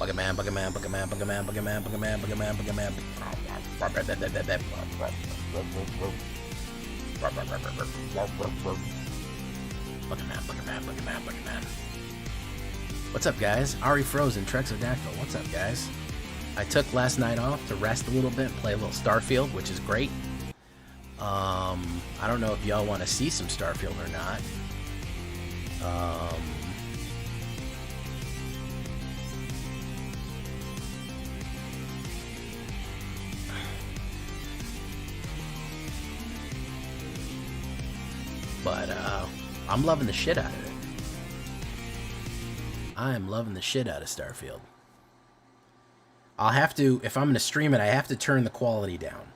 Buggerman, Buggerman, Buggerman, Buggerman, Buggerman, Buggerman, Buggerman, Buggerman. Buggerman, Buggerman, Buggerman, Buggerman. What's up, guys? Ari Frozen, Trexodactyl. What's up, guys? I took last night off to rest a little bit, play a little Starfield, which is great. I don't know if y'all want to see some Starfield or not. But I'm loving the shit out of it. I am loving the shit out of Starfield. I'll have to, if I'm going to stream it, I have to turn the quality down.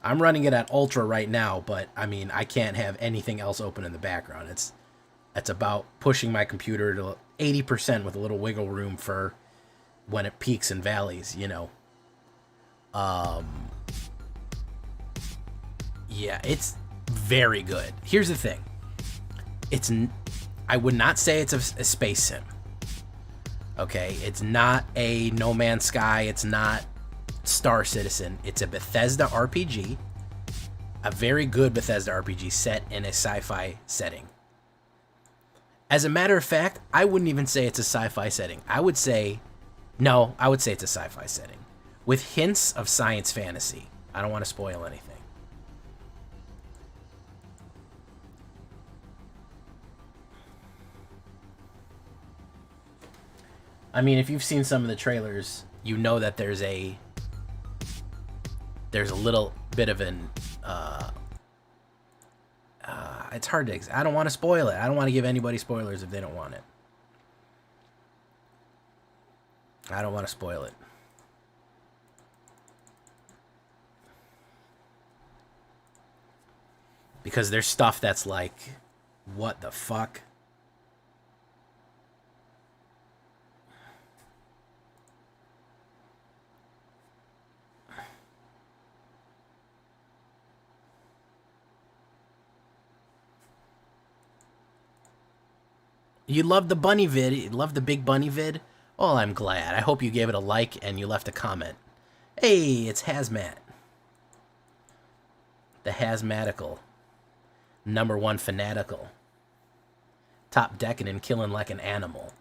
I'm running it at ultra right now, but I mean, I can't have anything else open in the background. It's about pushing my computer to 80% with a little wiggle room for when it peaks and valleys, you know. Yeah, it's very good. Here's the thing. I would not say it's a space sim. Okay, it's not a No Man's Sky, it's not Star Citizen. It's a Bethesda RPG, a very good Bethesda RPG set in a sci-fi setting. As a matter of fact, I wouldn't even say it's a sci-fi setting. I would say it's a sci-fi setting with hints of science fantasy. I don't want to spoil anything. I mean, if you've seen some of the trailers, you know that there's a little bit of an it's hard to, I don't want to spoil it. I don't want to give anybody spoilers if they don't want it. I don't want to spoil it. Because there's stuff that's like, what the fuck? You loved the bunny vid. You loved the big bunny vid. Oh, I'm glad. I hope you gave it a like and you left a comment. Hey, it's Hazmat. The Hazmatical. #1 fanatical. Top decking and killing like an animal.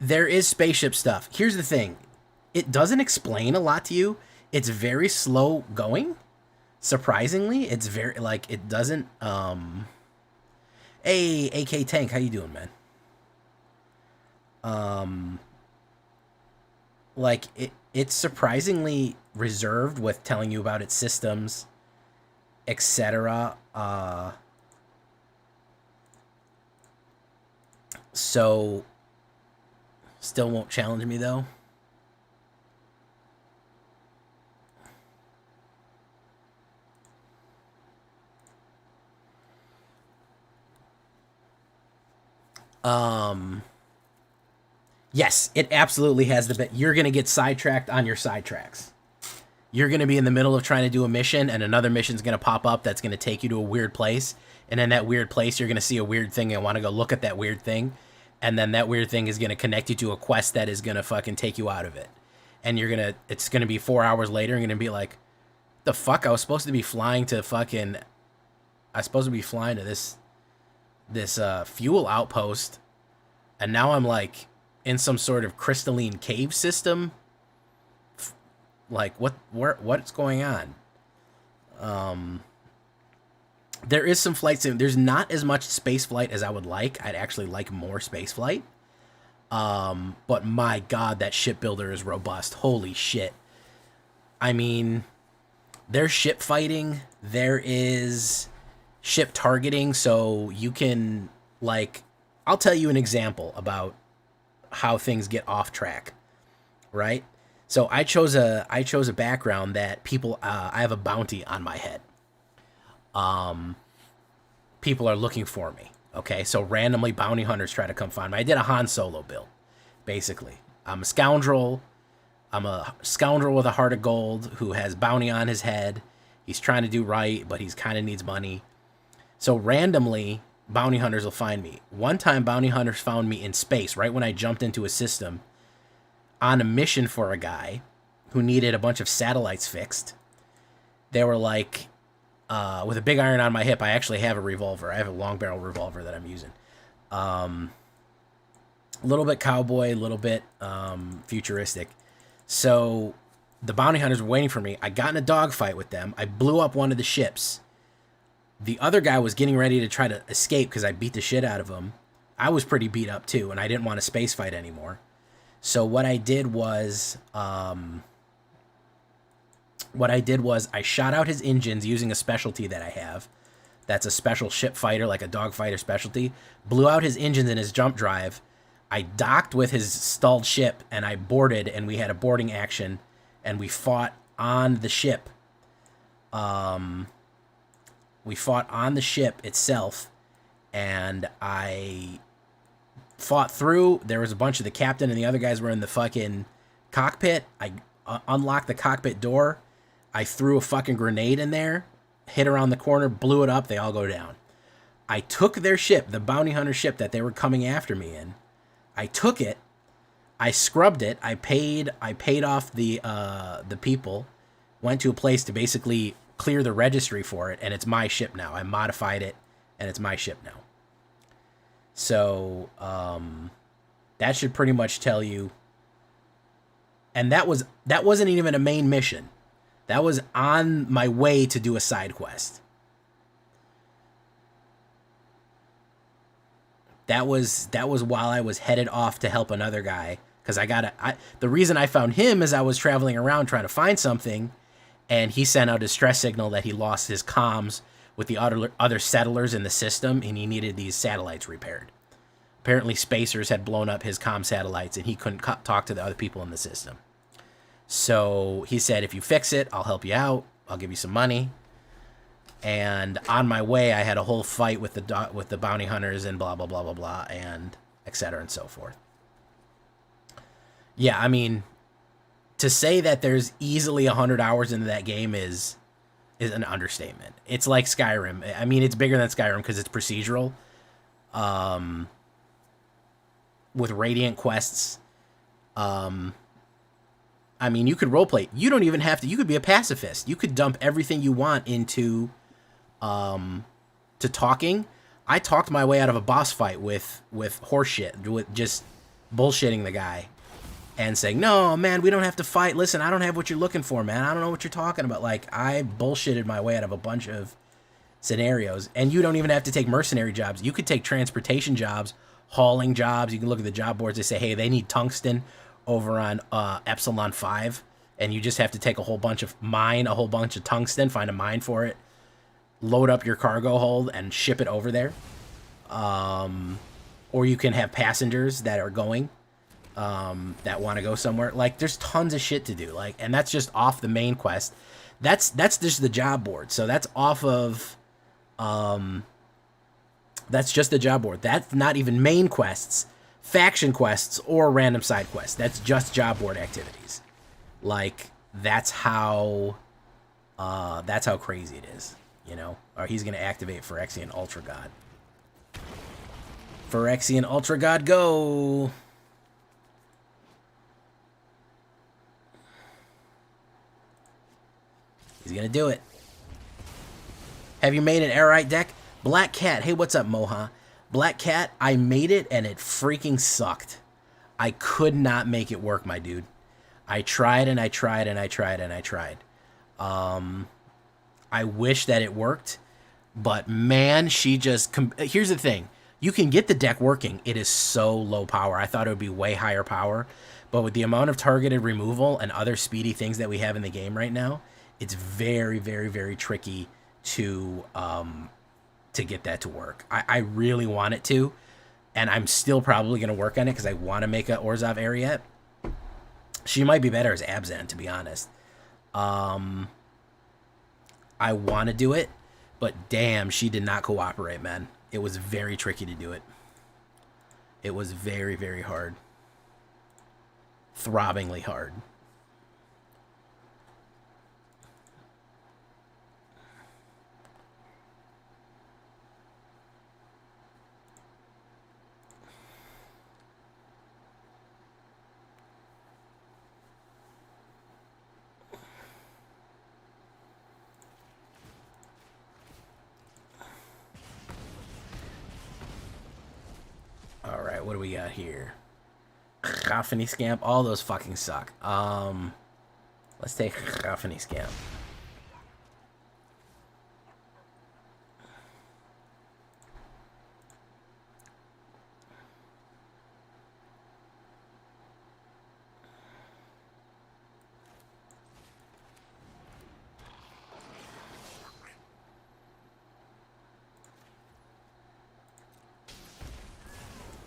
There is spaceship stuff. Here's the thing. It doesn't explain a lot to you. It's very slow going. Surprisingly, it's very, like, it doesn't, Hey, AK Tank, how you doing, man? Like, it's surprisingly reserved with telling you about its systems, etc. So still won't challenge me, though. Yes, it absolutely has the bit. You're going to get sidetracked on your sidetracks. You're going to be in the middle of trying to do a mission, and another mission's going to pop up that's going to take you to a weird place. And in that weird place, you're going to see a weird thing and want to go look at that weird thing. And then that weird thing is going to connect you to a quest that is going to fucking take you out of it. And it's going to be 4 hours later and you're going to be like, the fuck? I was supposed to be flying to this fuel outpost. And now I'm like in some sort of crystalline cave system. Like what's going on? There is some flight sim. There's not as much space flight as I would like. I'd actually like more space flight. But my God, that shipbuilder is robust. Holy shit. I mean, there's ship fighting. There is ship targeting. So you can, like, I'll tell you an example about how things get off track, right? So I chose a background that people, I have a bounty on my head. People are looking for me. Okay, so randomly bounty hunters try to come find me. I did a Han Solo build, basically. I'm a scoundrel. I'm a scoundrel with a heart of gold who has bounty on his head. He's trying to do right, but he's kind of needs money. So randomly, bounty hunters will find me. One time, bounty hunters found me in space right when I jumped into a system on a mission for a guy who needed a bunch of satellites fixed. They were like, with a big iron on my hip, I actually have a revolver. I have a long barrel revolver that I'm using. A little bit cowboy, a little bit futuristic. So the bounty hunters were waiting for me. I got in a dogfight with them. I blew up one of the ships. The other guy was getting ready to try to escape because I beat the shit out of him. I was pretty beat up too, and I didn't want a space fight anymore. So what I did was I shot out his engines using a specialty that I have. That's a special ship fighter, like a dogfighter specialty. Blew out his engines in his jump drive. I docked with his stalled ship, and I boarded, and we had a boarding action, and we fought on the ship. We fought on the ship itself, and I fought through. There was a bunch of the captain and the other guys were in the fucking cockpit. I unlocked the cockpit door. I threw a fucking grenade in there, hit around the corner, blew it up. They all go down. I took their ship, the bounty hunter ship that they were coming after me in. I took it. I scrubbed it. I paid off the people. Went to a place to basically clear the registry for it, and it's my ship now. I modified it, and it's my ship now. So that should pretty much tell you. And that wasn't even a main mission. That was on my way to do a side quest. That was while I was headed off to help another guy, because the reason I found him is I was traveling around trying to find something, and he sent out a distress signal that he lost his comms with the other settlers in the system, and he needed these satellites repaired. Apparently spacers had blown up his comm satellites, and he couldn't talk to the other people in the system. So he said, if you fix it, I'll help you out. I'll give you some money. And on my way, I had a whole fight with the bounty hunters and blah, blah, blah, blah, blah, and et cetera and so forth. Yeah, I mean, to say that there's easily 100 hours into that game is an understatement. It's like Skyrim. I mean, it's bigger than Skyrim because it's procedural. With Radiant quests. I mean, you could roleplay. You don't even have to. You could be a pacifist. You could dump everything you want into to talking. I talked my way out of a boss fight with horseshit, with just bullshitting the guy and saying, no, man, we don't have to fight. Listen, I don't have what you're looking for, man. I don't know what you're talking about. Like, I bullshitted my way out of a bunch of scenarios. And you don't even have to take mercenary jobs. You could take transportation jobs, hauling jobs. You can look at the job boards. They say, hey, they need tungsten over on Epsilon 5. And you just have to take a whole bunch of tungsten, find a mine for it, load up your cargo hold, and ship it over there. Or you can have passengers that are going, that want to go somewhere. Like, there's tons of shit to do. Like, and that's just off the main quest. That's just the job board. So that's off of, that's just the job board. That's not even main quests, faction quests, or random side quests. That's just job board activities. Like, that's how crazy it is, you know? Or he's going to activate Phyrexian Ultra God. Phyrexian Ultra God, go! He's going to do it. Have you made an Airite deck? Black Cat, hey, what's up, Moha? Black Cat, I made it, and it freaking sucked. I could not make it work, my dude. I tried, and I tried, and I tried, and I tried. I wish that it worked, but man, she just... Here's the thing. You can get the deck working. It is so low power. I thought it would be way higher power, but with the amount of targeted removal and other speedy things that we have in the game right now, it's very, very, very tricky to get that to work. I really want it to, and I'm still probably going to work on it because I want to make a Orzhov Ariete. She might be better as Abzan, to be honest. I want to do it, but damn, she did not cooperate, man. It was very tricky to do it. It was very, very hard. Throbbingly hard. right, what do we got here? Raffany Scamp. All those fucking suck. Let's take Raffany Scamp.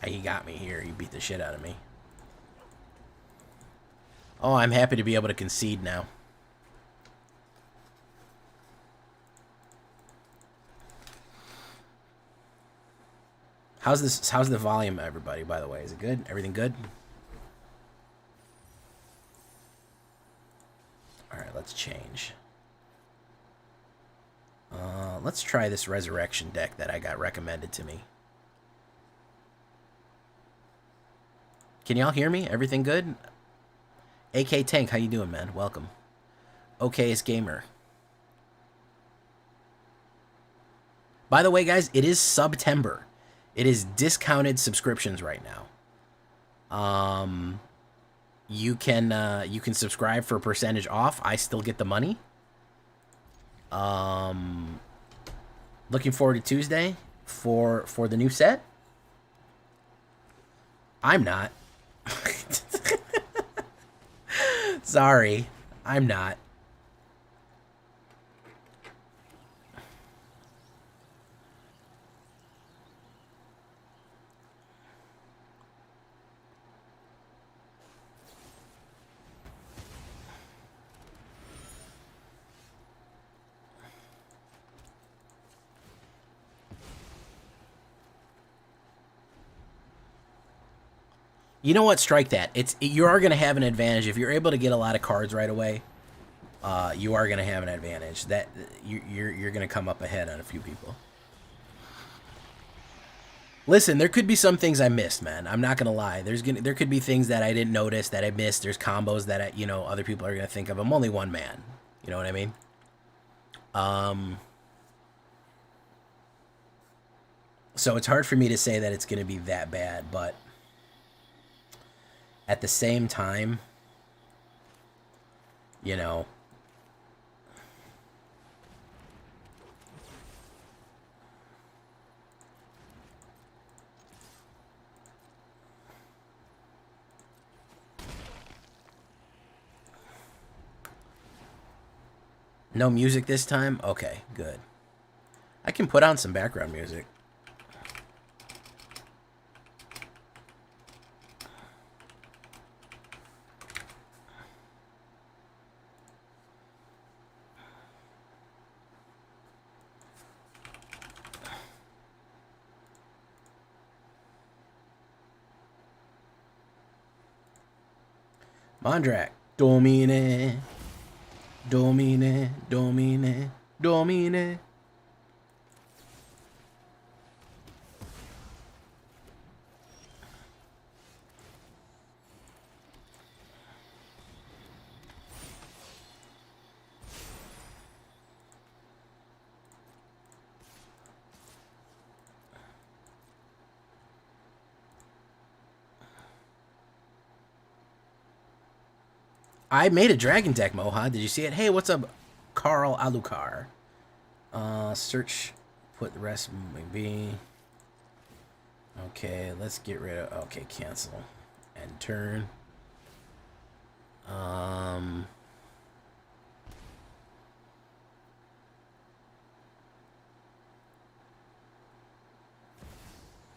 He got me here. He beat the shit out of me. Oh, I'm happy to be able to concede now. How's the volume, everybody, by the way? Is it good? Everything good? Alright, let's change. Let's try this Resurrection deck that I got recommended to me. Can y'all hear me? Everything good? AK Tank, how you doing, man? Welcome. Okayest Gamer. By the way, guys, it is September. It is discounted subscriptions right now. You can subscribe for a percentage off. I still get the money. Looking forward to Tuesday for the new set. I'm not. Sorry, I'm not. You know what? Strike that. You are going to have an advantage if you're able to get a lot of cards right away. You are going to have an advantage. That you're going to come up ahead on a few people. Listen, there could be some things I missed, man. I'm not going to lie. There could be things that I didn't notice that I missed. There's combos that other people are going to think of. I'm only one man. You know what I mean? So it's hard for me to say that it's going to be that bad, but at the same time, you know, no music this time? Okay, good. I can put on some background music. Mondrak. Domine. Domine. Domine. Domine. I made a dragon deck, Moha. Did you see it? Hey, what's up, Carl Alucard? Search, put the rest maybe. Okay, let's get rid of. Okay, cancel, and turn.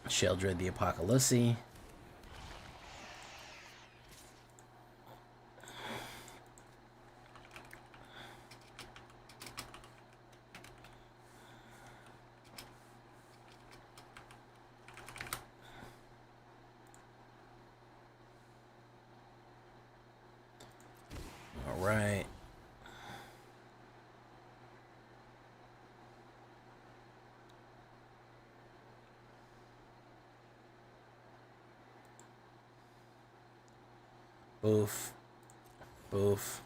Sheldred the Apocalypse. Right. Boof. Boof.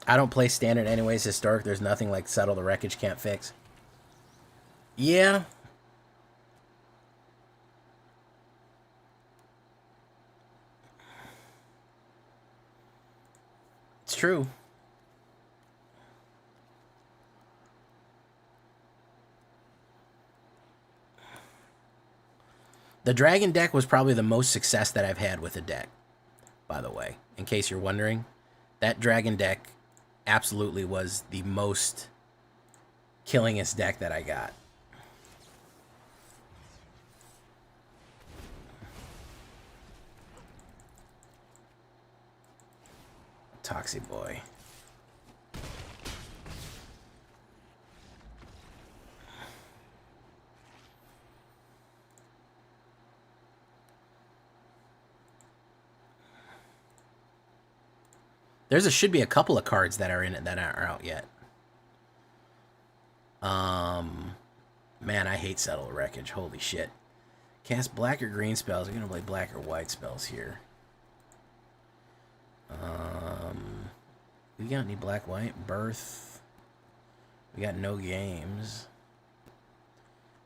I don't play standard anyways. Historic, there's nothing like Settle the Wreckage can't fix. Yeah. true. The dragon deck was probably the most success that I've had with a deck, by the way, in case you're wondering. That dragon deck absolutely was the most killingest deck that I got. Toxic boy. Should be a couple of cards that are in it that aren't out yet. Man, I hate Settle the Wreckage. Holy shit. Cast black or green spells. I'm gonna play black or white spells here. We got any black, white? Birth. We got no games.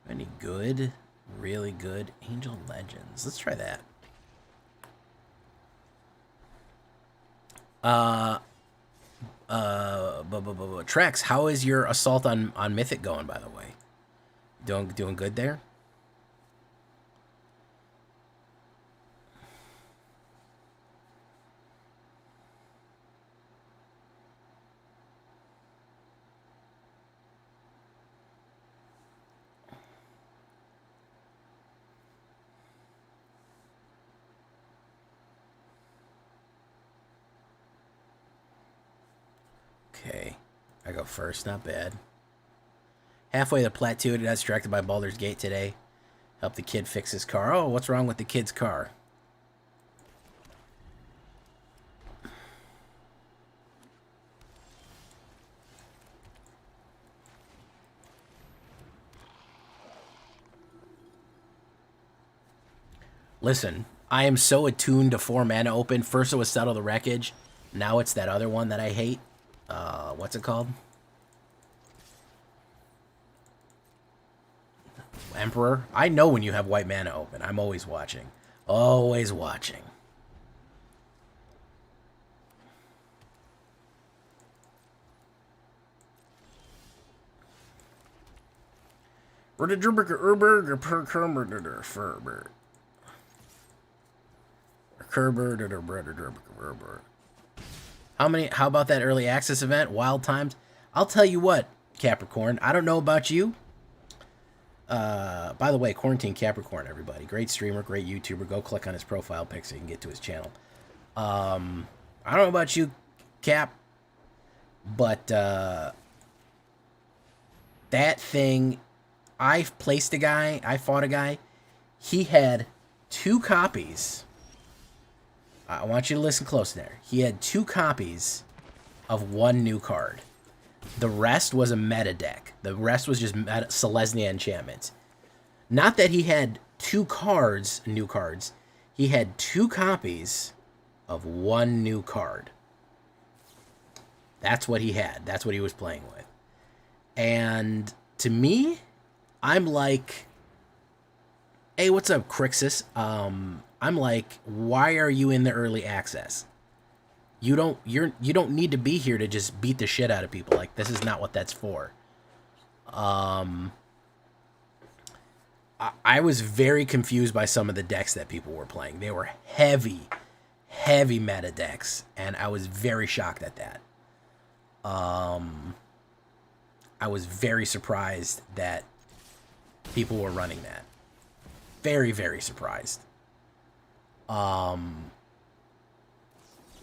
Any good? Really good? Angel Legends. Let's try that. Trex, how is your assault on Mythic going, by the way? Doing good there? Okay, I go first, not bad. Halfway to plateau, it got distracted by Baldur's Gate today. Help the kid fix his car. Oh, what's wrong with the kid's car? Listen, I am so attuned to 4 mana open. First it was Settle the Wreckage. Now it's that other one that I hate. What's it called? Emperor. I know when you have white mana open. I'm always watching. Always watching. How about that early access event? Wild Times? I'll tell you what, Capricorn. I don't know about you. By the way, Quarantine Capricorn, everybody. Great streamer, great YouTuber. Go click on his profile pic so you can get to his channel. I don't know about you, Cap, but that thing, I placed a guy, I fought a guy. He had 2 copies. I want you to listen close there. He had 2 copies of 1 new card. The rest was a meta deck. The rest was just Selesnya enchantments. Not that he had 2 cards, new cards. He had 2 copies of 1 new card. That's what he had. That's what he was playing with. And to me, I'm like, hey, what's up, Crixus? I'm like, why are you in the early access? You don't need to be here to just beat the shit out of people. Like, this is not what that's for. I was very confused by some of the decks that people were playing. They were heavy meta decks, and I was very shocked at that. I was very surprised that people were running that. Very, very surprised.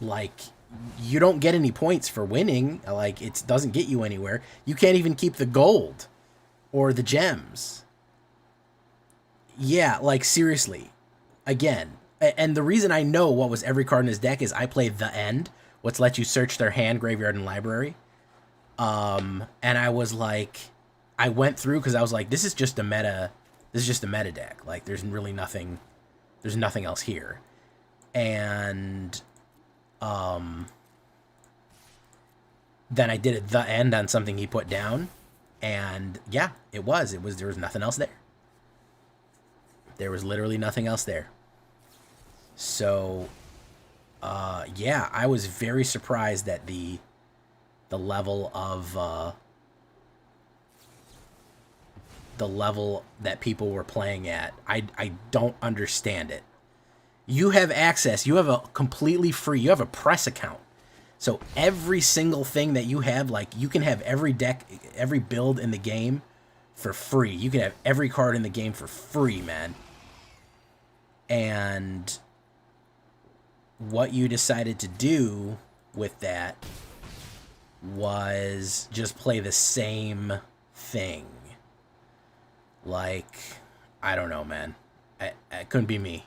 Like, you don't get any points for winning. Like, it doesn't get you anywhere. You can't even keep the gold or the gems. Yeah, like, seriously. Again, and the reason I know what was every card in his deck is I played The End, which lets you search their hand, graveyard, and library. And I was like, I went through because I was like, this is just a meta deck. Like, there's really nothing, there's nothing else here. And then I did The End on something he put down, and yeah, there was nothing else there. There was literally nothing else there. So Yeah, I was very surprised at the level of the level that people were playing at. I don't understand it. You have access. You have a completely free. You have a press account. So every single thing that you have, like you can have every deck, every build in the game for free. You can have every card in the game for free, man. And what you decided to do with that was just play the same thing. Like, I don't know, man. It couldn't be me.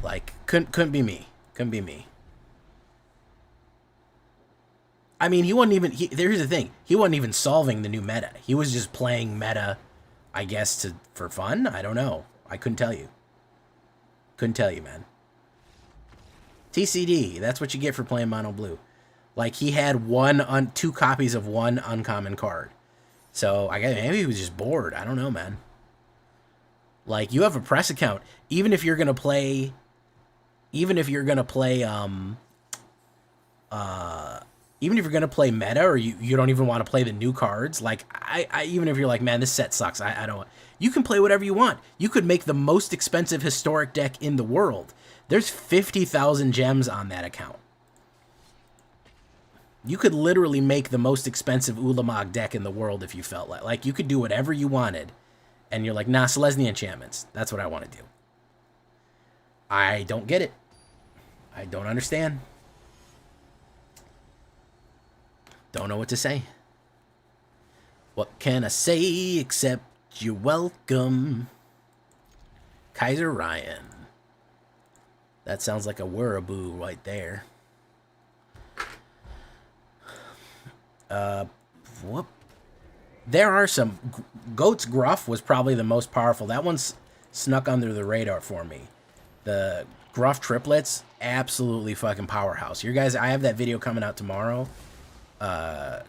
Like, couldn't be me. Couldn't be me. I mean, he wasn't even... here's the thing. He wasn't even solving the new meta. He was just playing meta, I guess, for fun? I don't know. I couldn't tell you. Couldn't tell you, man. TCD. That's what you get for playing mono blue. Like, he had two copies of one uncommon card. So, I guess maybe he was just bored. I don't know, man. Like, you have a press account. Even if you're going to play... Even if you're going to play... even if you're going to play meta, or you don't even want to play the new cards, like, I even if you're like, man, this set sucks, I don't want... You can play whatever you want. You could make the most expensive historic deck in the world. There's 50,000 gems on that account. You could literally make the most expensive Ulamog deck in the world if you felt like. Like, you could do whatever you wanted. And you're like, nah, Selesnya enchantments. That's what I want to do. I don't get it. I don't understand. Don't know what to say. What can I say except you're welcome? Kaiser Ryan. That sounds like a Weraboo right there. Whoop. There are some... Goat's Gruff was probably the most powerful. That one's snuck under the radar for me. The Gruff triplets, absolutely fucking powerhouse. You guys, I have that video coming out tomorrow. The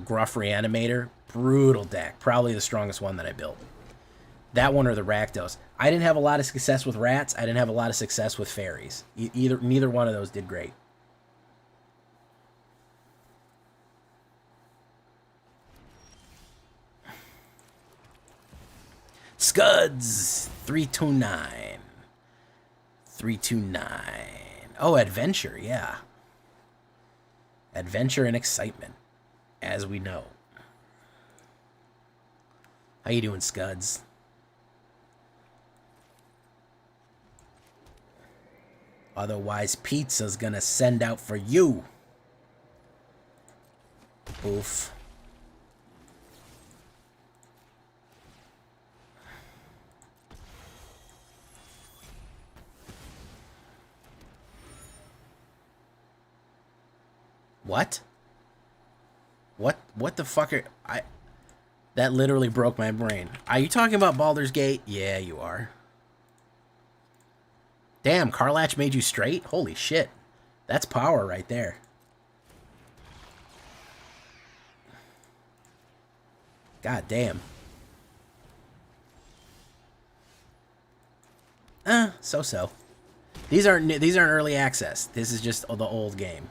Gruff Reanimator, brutal deck. Probably the strongest one that I built. That one or the Rakdos. I didn't have a lot of success with rats. I didn't have a lot of success with fairies. Neither one of those did great. Scuds 329. 329. Oh, adventure, yeah. Adventure and excitement, as we know. How you doing, Scuds? Otherwise, pizza's gonna send out for you. Oof. What? What the fuck are... That literally broke my brain. Are you talking about Baldur's Gate? Yeah, you are. Damn, Karlach made you straight? Holy shit. That's power right there. God damn. So-so. These aren't early access. This is just the old game.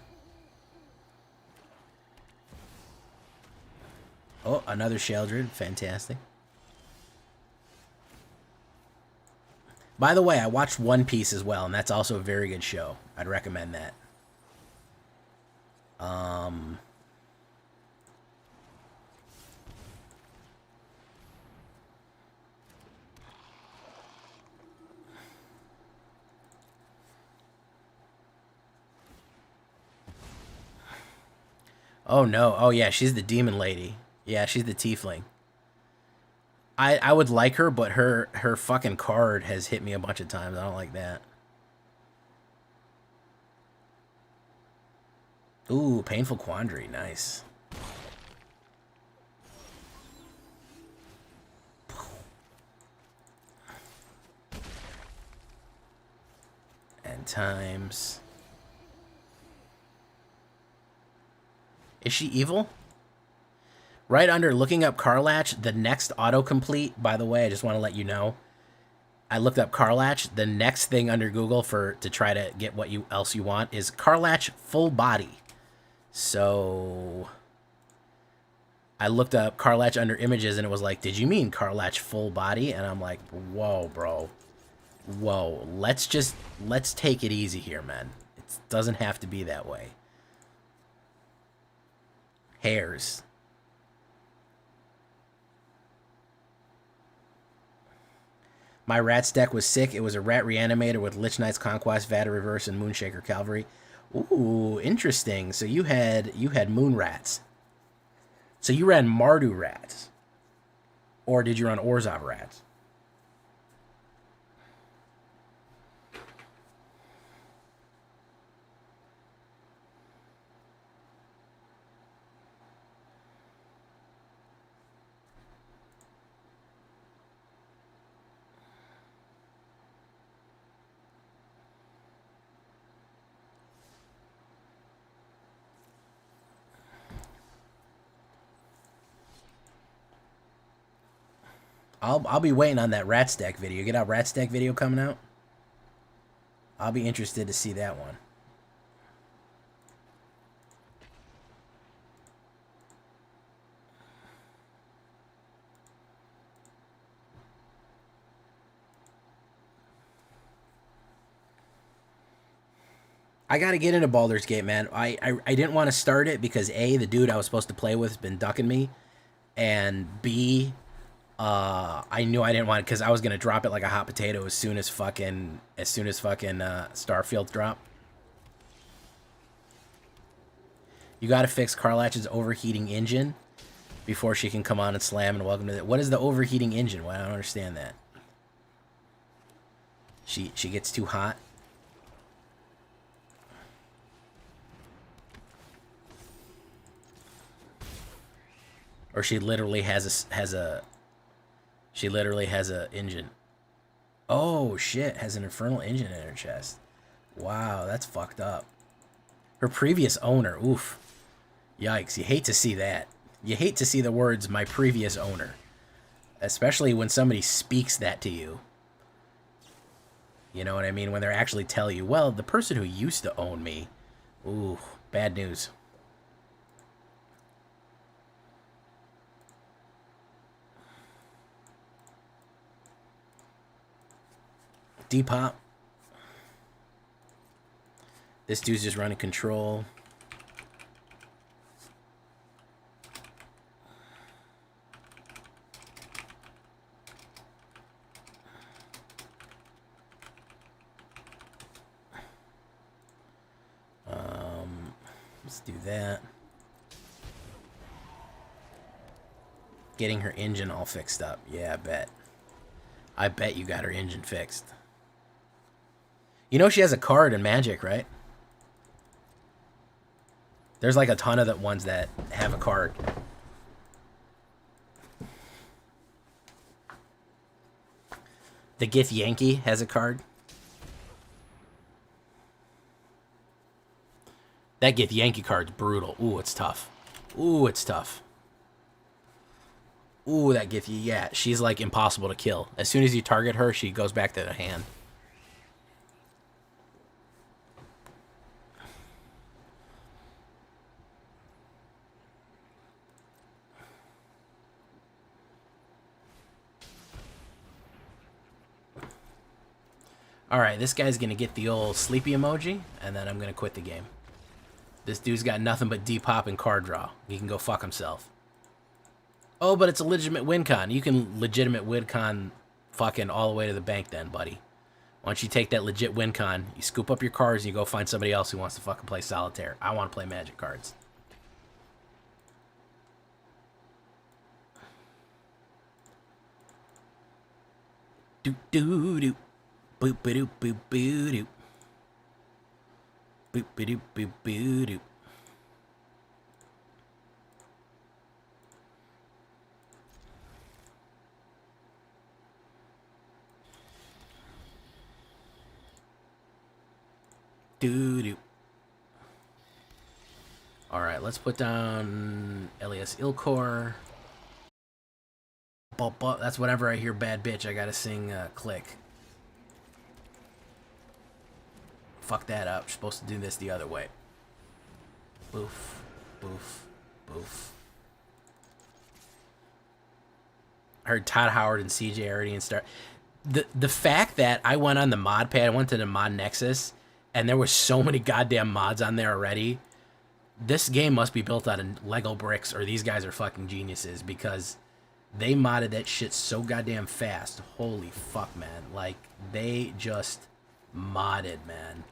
Oh, another Sheldred. Fantastic. By the way, I watched One Piece as well, and that's also a very good show. I'd recommend that. Oh, no. Oh, yeah, she's the demon lady. Yeah, she's the tiefling. I would like her, but her fucking card has hit me a bunch of times. I don't like that. Ooh, Painful Quandary. Nice. And times. Is she evil? Right under looking up Karlach, the next autocomplete, by the way, I just want to let you know, I looked up Carlatch. The next thing under Google to try to get what else you want is Carlatch full body. So I looked up Carlatch under images and it was like, did you mean Carlatch full body? And I'm like, whoa, bro. Whoa. Let's take it easy here, man. It doesn't have to be that way. Hairs. My Rats deck was sick. It was a Rat Reanimator with Lich Knight's Conquest, Vada Reverse, and Moonshaker Cavalry. Ooh, interesting. So you had Moon Rats. So you ran Mardu Rats. Or did you run Orzhov Rats? I'll be waiting on that Rats deck video. Get out Rats deck video coming out? I'll be interested to see that one. I got to get into Baldur's Gate, man. I didn't want to start it because A, the dude I was supposed to play with has been ducking me, and B, I knew I didn't want it because I was gonna drop it like a hot potato as soon as fucking Starfield drop. You got to fix Carlatch's overheating engine before she can come on and slam. And welcome to that. What is the overheating engine? Well, I don't understand that. She gets too hot. Or she literally has a engine. Oh shit, has an infernal engine in her chest. Wow, that's fucked up. Her previous owner, oof. Yikes, you hate to see that. You hate to see the words "my previous owner." Especially when somebody speaks that to you. You know what I mean? When they're actually tell you, well, the person who used to own me. Ooh, bad news. Depop. This dude's just running control. Let's do that. Getting her engine all fixed up. Yeah, I bet. I bet you got her engine fixed. You know she has a card in Magic, right? There's like a ton of the ones that have a card. The Gith Yankee has a card. That Gith Yankee card's brutal. Ooh, it's tough. Ooh, it's tough. Ooh, that Gith, yeah, she's like impossible to kill. As soon as you target her, she goes back to the hand. Alright, this guy's gonna get the old sleepy emoji, and then I'm gonna quit the game. This dude's got nothing but Depop and card draw. He can go fuck himself. Oh, but it's a legitimate win con. You can legitimate win con fucking all the way to the bank then, buddy. Once you take that legit win con, you scoop up your cards and you go find somebody else who wants to fucking play solitaire. I want to play Magic cards. Do do do. Boop ba doop boop boo doop. Boop ba doop boop boo doop. Doo-doo. Alright, let's put down Elias Ilkor. That's whenever I hear bad bitch, I gotta sing click. Fuck that up. You're supposed to do this the other way. Boof. Boof. Boof. I heard Todd Howard and CJ already and start. The fact that I went on the mod pad, I went to the mod Nexus, and there were so many goddamn mods on there already. This game must be built out of Lego bricks, or these guys are fucking geniuses, because they modded that shit so goddamn fast. Holy fuck, man. Like, they just modded, man.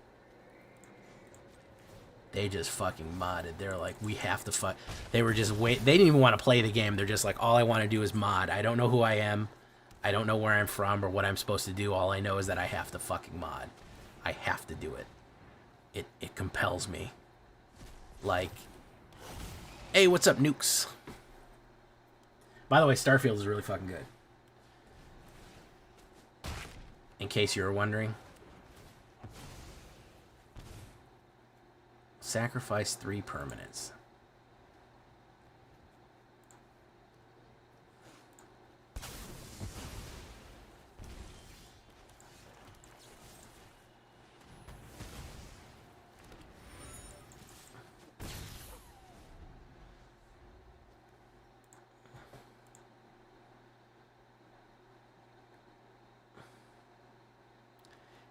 They just fucking modded. They're like, we have to fuck. They were just they didn't even want to play the game. They're just like, all I want to do is mod. I don't know who I am. I don't know where I'm from or what I'm supposed to do. All I know is that I have to fucking mod. I have to do it. It compels me. Like, hey, what's up, nukes? By the way, Starfield is really fucking good. In case you were wondering. Sacrifice 3 permanents.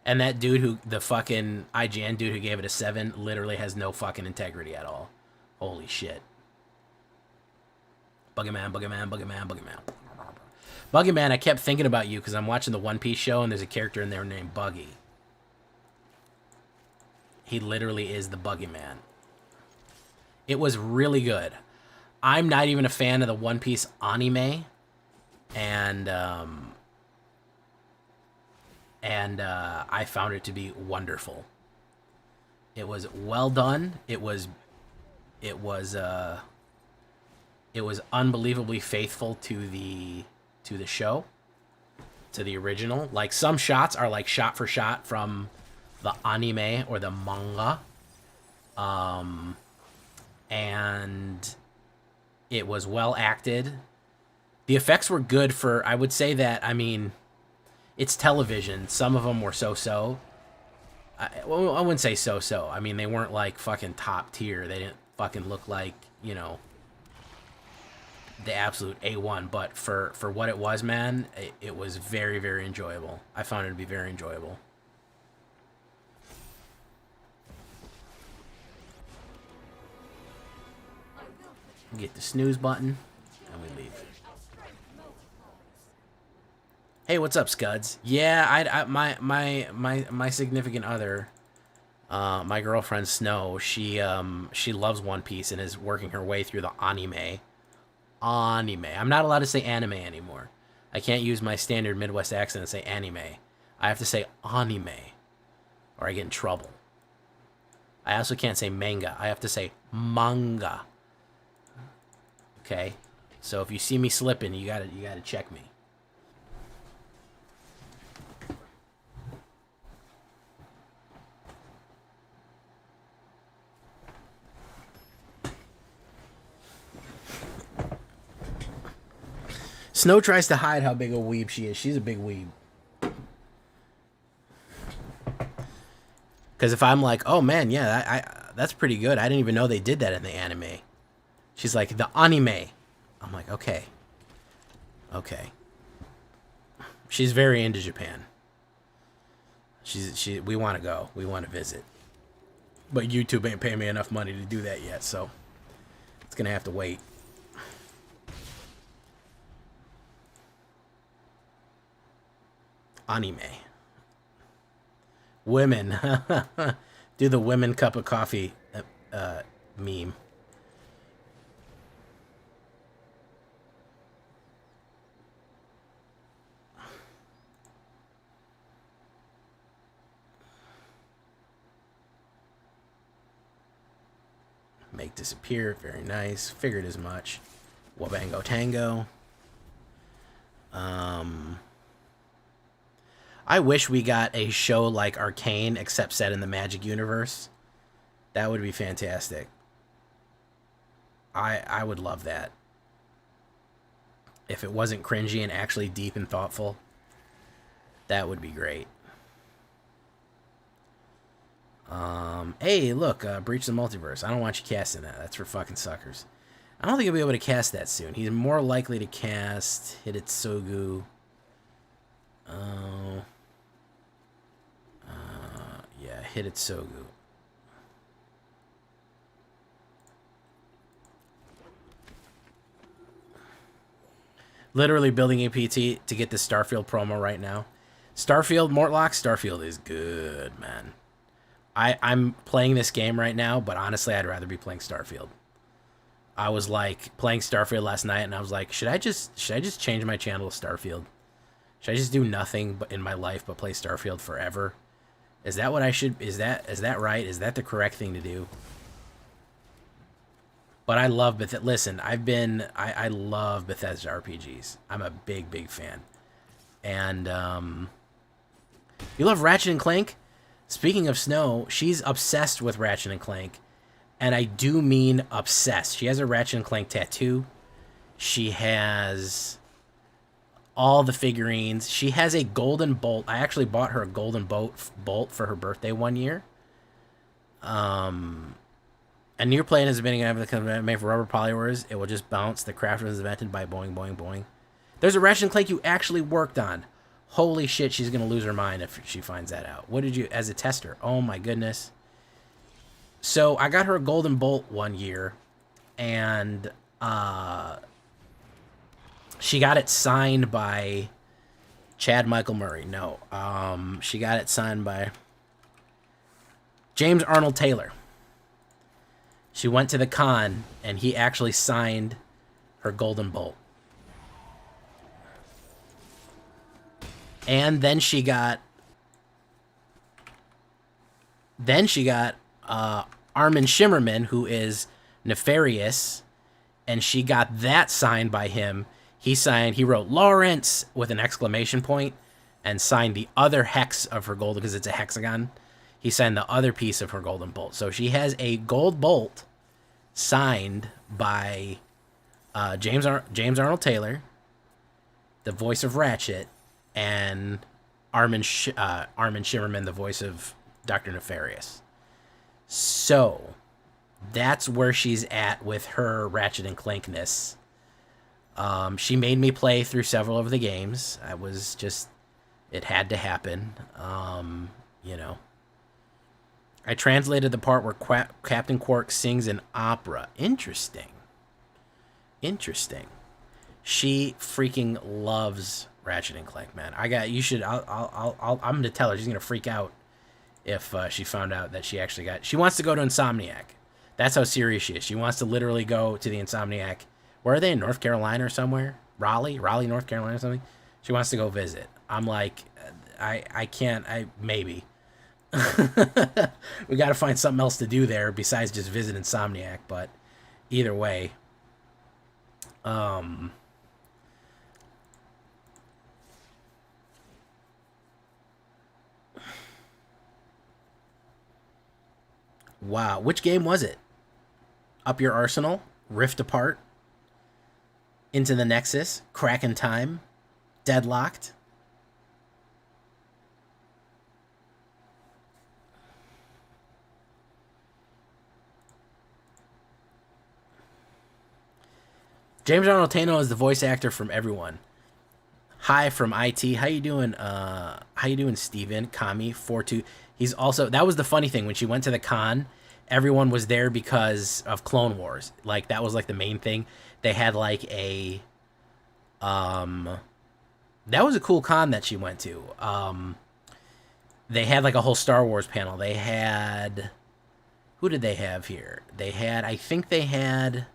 And that dude who, the fucking IGN dude who gave it a 7, literally has no fucking integrity at all. Holy shit. Buggerman, Buggerman, Buggerman, Buggerman. Buggerman, I kept thinking about you because I'm watching the One Piece show and there's a character in there named Buggy. He literally is the Buggerman. It was really good. I'm not even a fan of the One Piece anime. And I found it to be wonderful. It was well done. It was unbelievably faithful to the show, to the original. Like, some shots are like shot for shot from the anime or the manga. And it was well acted. The effects were good for, I would say that, I mean, it's television. Some of them were so-so. Well, I wouldn't say so-so. I mean, they weren't like fucking top tier. They didn't fucking look like, you know, the absolute A1. But for what it was, man, it was very, very enjoyable. I found it to be very enjoyable. Get the snooze button, and we leave. Hey, what's up, Scuds? Yeah, my significant other, my girlfriend Snow, she loves One Piece and is working her way through the anime. I'm not allowed to say anime anymore. I can't use my standard Midwest accent and say anime. I have to say anime, or I get in trouble. I also can't say manga. I have to say manga. Okay, so if you see me slipping, you gotta check me. Snow tries to hide how big a weeb she is. She's a big weeb. Because if I'm like, oh man, yeah, that's pretty good. I didn't even know they did that in the anime. She's like, the anime. I'm like, okay. Okay. She's very into Japan. We want to go. We want to visit. But YouTube ain't paying me enough money to do that yet, so it's going to have to wait. Anime. Women. Do the women cup of coffee meme. Make disappear. Very nice. Figured as much. Wabango Tango. I wish we got a show like Arcane, except set in the Magic universe. That would be fantastic. I would love that. If it wasn't cringy and actually deep and thoughtful, that would be great. Hey, look, Breach the Multiverse. I don't want you casting that. That's for fucking suckers. I don't think he'll be able to cast that soon. He's more likely to cast Hidetsugu. Yeah, Hidetsugu. Literally building a PT to get the Starfield promo right now. Starfield, Mortlock, Starfield is good, man. I'm playing this game right now, but honestly, I'd rather be playing Starfield. I was like playing Starfield last night, and I was like, should I just change my channel to Starfield? Should I just do nothing but in my life but play Starfield forever? Is that what I should? Is that right? Is that the correct thing to do? But I love Bethesda. Listen, I love Bethesda RPGs. I'm a big fan. And you love Ratchet and Clank? Speaking of Snow, she's obsessed with Ratchet and Clank. And I do mean obsessed. She has a Ratchet and Clank tattoo. She has all the figurines. She has a golden bolt. I actually bought her a golden bolt for her birthday one year. A near plane has been made for rubber polymers. It will just bounce. The craft was invented by boing, boing, boing. There's a Ratchet and Clank you actually worked on. Holy shit, she's going to lose her mind if she finds that out. What did you, as a tester? Oh my goodness. So I got her a golden bolt one year, and she got it signed by Chad Michael Murray. No, she got it signed by James Arnold Taylor. She went to the con, and he actually signed her golden bolt. And then she got Armin Shimmerman, who is Nefarious, and she got that signed by him. He wrote Lawrence with an exclamation point and signed the other hex of her gold because it's a hexagon. He signed the other piece of her golden bolt. So she has a gold bolt signed by James Arnold Taylor, the voice of Ratchet, and Armin Shimmerman, the voice of Dr. Nefarious. So that's where she's at with her Ratchet and Clankness. She made me play through several of the games. It had to happen. You know. I translated the part where Captain Quark sings an opera. Interesting. She freaking loves Ratchet and Clank, man. I'm gonna tell her. She's gonna freak out if she found out that she wants to go to Insomniac. That's how serious she is. She wants to literally go to the Insomniac. Where are they? In North Carolina or somewhere? Raleigh, North Carolina or something? She wants to go visit. I'm like, I can't, maybe. We got to find something else to do there besides just visit Insomniac, but either way. Wow, which game was it? Up Your Arsenal, Rift Apart, Into the Nexus, Crack in Time, Deadlocked. James Arnold Taylor is the voice actor from everyone. Hi from IT. How you doing? Steven? Kami 42. He's also, that was the funny thing when she went to the con. Everyone was there because of Clone Wars. Like that was like the main thing. They had like that was a cool con that she went to. They had like a whole Star Wars panel. They had, who did they have here? I think they had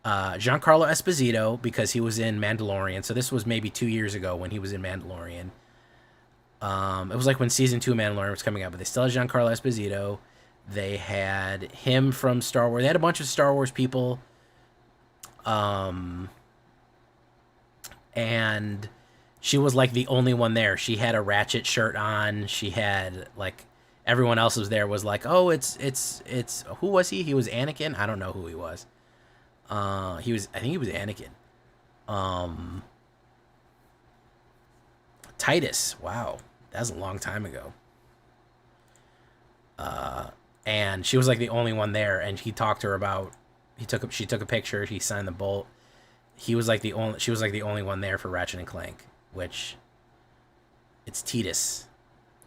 Giancarlo Esposito because he was in Mandalorian. So this was maybe 2 years ago when he was in Mandalorian. It was like when season 2 of Mandalorian was coming out, but they still had Giancarlo Esposito. They had him from Star Wars. They had a bunch of Star Wars people. And she was like the only one there. She had a Ratchet shirt on. She had like everyone else was there was like, oh, it's who was he? He was Anakin. I don't know who he was. I think he was Anakin. Titus. Wow. That was a long time ago. And she was like the only one there, and he talked to her about she took a picture, he signed the bolt. She was like the only one there for Ratchet and Clank, which it's Titus.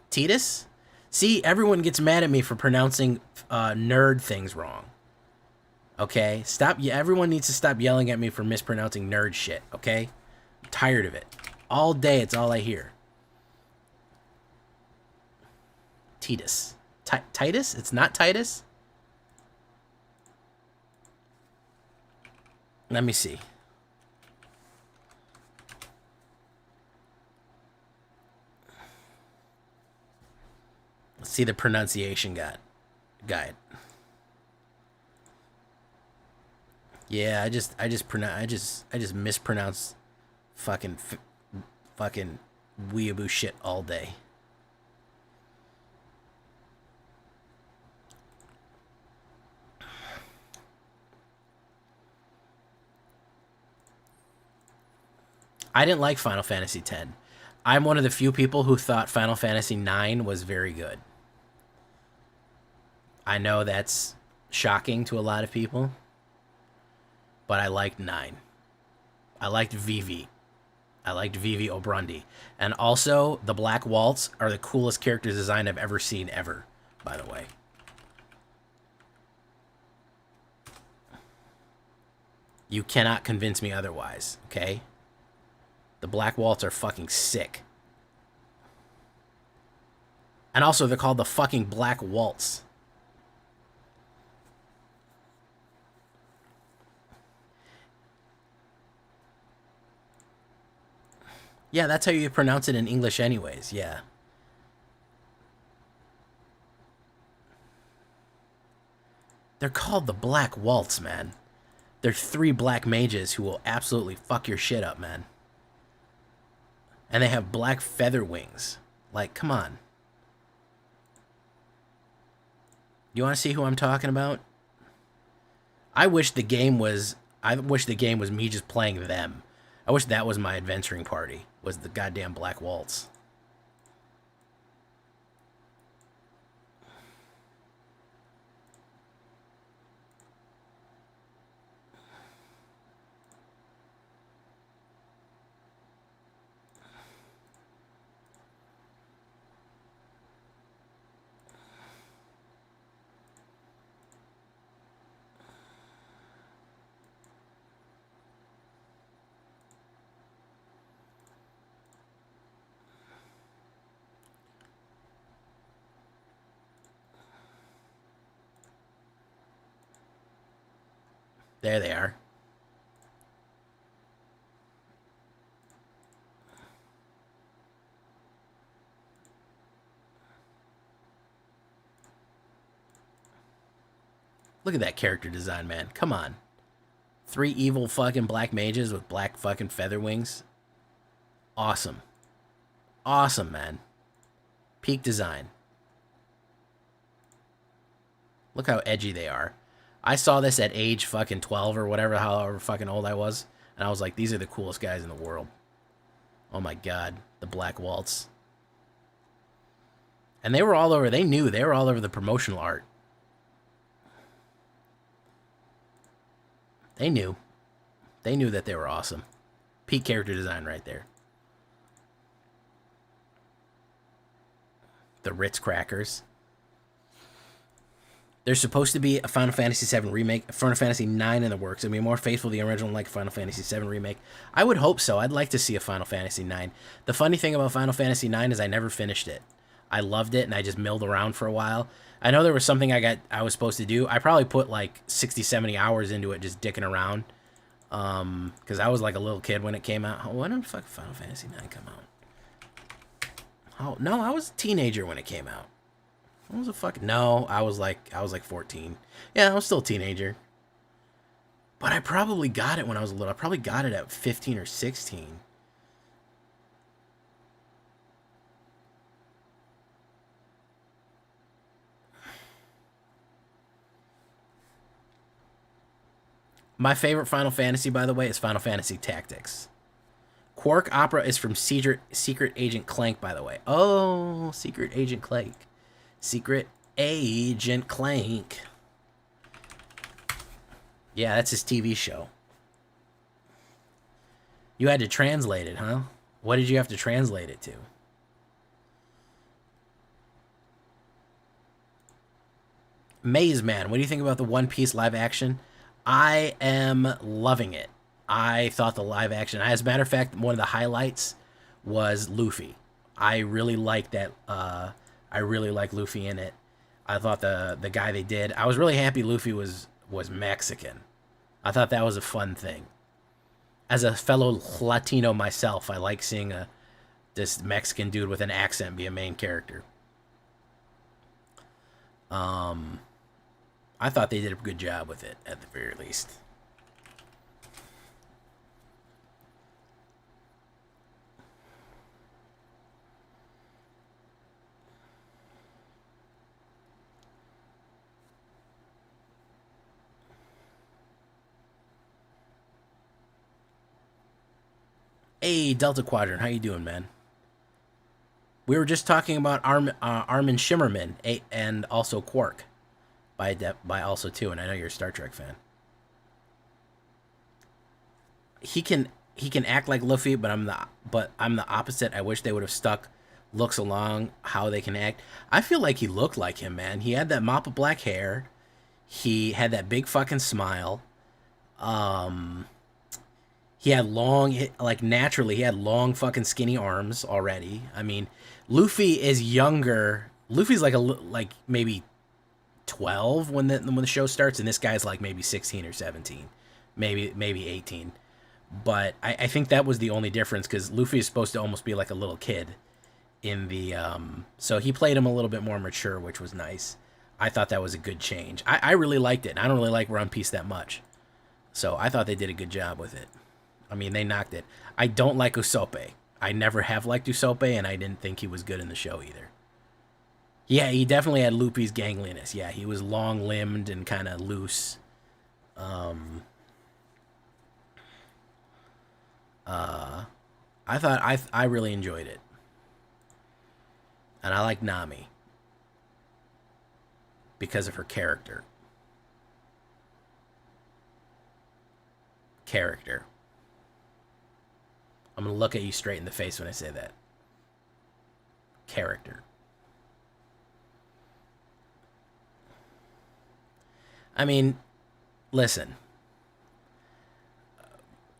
Titus? See, everyone gets mad at me for pronouncing nerd things wrong. Okay? Stop. Everyone needs to stop yelling at me for mispronouncing nerd shit, okay? I'm tired of it. All day, it's all I hear. Titus. Titus? It's not Titus? Let me see. Let's see the pronunciation guide. Yeah, I just mispronounce fucking weeaboo shit all day. I didn't like Final Fantasy X. I'm one of the few people who thought Final Fantasy IX was very good. I know that's shocking to a lot of people, but I liked 9. I liked Vivi. I liked Vivi Obrundi. And also, the Black Waltz are the coolest character design I've ever seen ever, by the way. You cannot convince me otherwise, okay? The Black Waltz are fucking sick. And also, they're called the fucking Black Waltz. Yeah, that's how you pronounce it in English anyways, yeah. They're called the Black Waltz, man. They're 3 black mages who will absolutely fuck your shit up, man. And they have black feather wings. Like, come on. You want to see who I'm talking about? I wish the game was me just playing them. I wish that was my adventuring party, was the goddamn Black Waltz. There they are. Look at that character design, man. Come on. 3 evil fucking black mages with black fucking feather wings. Awesome. Awesome, man. Peak design. Look how edgy they are. I saw this at age fucking 12 or whatever, however fucking old I was. And I was like, these are the coolest guys in the world. Oh my god. The Black Waltz. And they were all over, they were all over the promotional art. They knew. They knew that they were awesome. Peak character design right there. The Ritz Crackers. There's supposed to be a Final Fantasy VII remake, Final Fantasy IX in the works. It'll be more faithful to the original, like Final Fantasy VII remake. I would hope so. I'd like to see a Final Fantasy IX. The funny thing about Final Fantasy IX is I never finished it. I loved it, and I just milled around for a while. I know there was something I was supposed to do. I probably put like 60, 70 hours into it just dicking around. Because I was like a little kid when it came out. When did fucking Final Fantasy IX come out? Oh, no, I was a teenager when it came out. I was a fucking... No, I was like 14. Yeah, I was still a teenager. But I probably got it when I was little. I probably got it at 15 or 16. My favorite Final Fantasy, by the way, is Final Fantasy Tactics. Quark Opera is from Secret Agent Clank, by the way. Oh, Secret Agent Clank. Secret Agent Clank. Yeah, that's his TV show. You had to translate it, huh? What did you have to translate it to? Maze Man, what do you think about the One Piece live action? I am loving it. I thought the live action, as a matter of fact, one of the highlights was Luffy. I really like that. I really like Luffy in it. I thought the guy they did. I was really happy Luffy was Mexican. I thought that was a fun thing. As a fellow Latino myself, I like seeing this Mexican dude with an accent be a main character. I thought they did a good job with it, at the very least. Hey, Delta Quadrant, how you doing, man? We were just talking about Armin Shimmerman and also Quark by also too, and I know you're a Star Trek fan. He can act like Luffy, but I'm the opposite. I wish they would have stuck looks along how they can act. I feel like he looked like him, man. He had that mop of black hair. He had that big fucking smile. Um, he had long, like naturally, he had long fucking skinny arms already. I mean, Luffy is younger. Luffy's like maybe 12 when the show starts, and this guy's like maybe 16 or 17, maybe 18. But I think that was the only difference because Luffy is supposed to almost be like a little kid in the so he played him a little bit more mature, which was nice. I thought that was a good change. I really liked it. I don't really like One Piece that much, so I thought they did a good job with it. I mean, they knocked it. I don't like Usopp. I never have liked Usopp, and I didn't think he was good in the show either. Yeah, he definitely had Luffy's gangliness. Yeah, he was long limbed and kind of loose. Um, uh, I really enjoyed it, and I like Nami because of her character. Character. I'm gonna look at you straight in the face when I say that. Character. I mean, listen.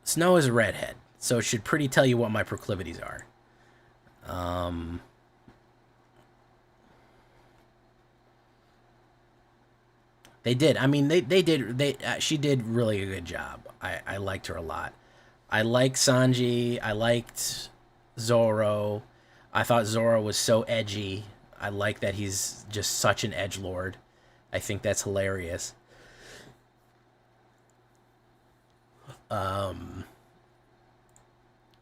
Snow is a redhead, so it should pretty tell you what my proclivities are. Um, they did. I mean, they did. She did really a good job. I liked her a lot. I liked Sanji. I liked Zoro. I thought Zoro was so edgy. I like that he's just such an edge lord. I think that's hilarious. Um,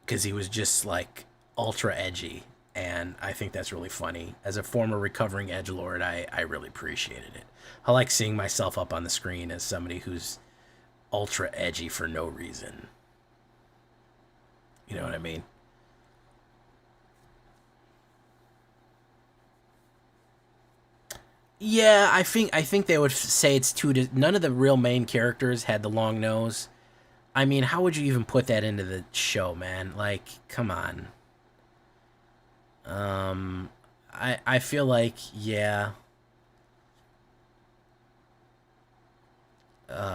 because he was just like ultra edgy, and I think that's really funny. As a former recovering edge lord, I really appreciated it. I like seeing myself up on the screen as somebody who's ultra edgy for no reason. You know what I mean? Yeah, I think they would say it's too. None of the real main characters had the long nose. I mean, how would you even put that into the show, man? Like, come on. Um, I feel like yeah.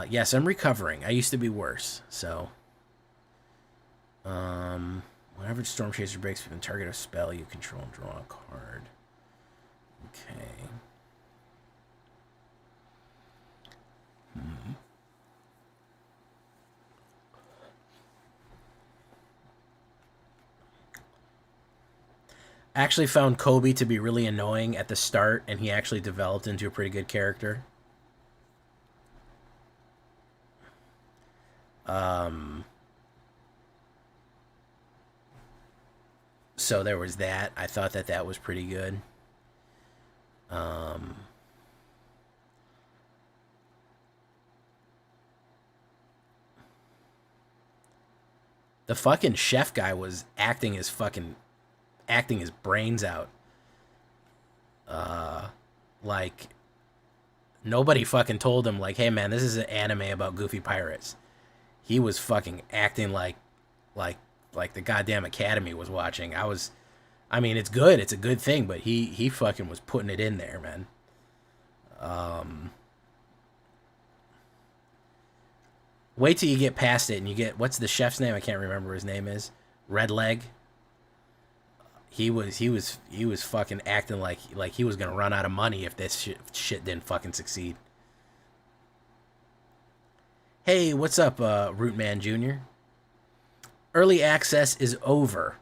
Yes, I'm recovering. I used to be worse. So, whenever Storm Chaser breaks, you can target a spell you control and draw a card. Okay. Actually found Kobe to be really annoying at the start, and he actually developed into a pretty good character. Um, so there was that. I thought that that was pretty good. Um, the fucking chef guy was acting his brains out. Like, nobody fucking told him, like, hey man, this is an anime about goofy pirates. He was fucking acting like like the goddamn Academy was watching. I mean, it's good, it's a good thing, but he fucking was putting it in there, man. Wait till you get past it and you get, what's the chef's name? I can't remember his name is. Red Leg. He was fucking acting like he was gonna run out of money if this shit didn't fucking succeed. Hey, what's up, Rootman Jr.? Early access is over.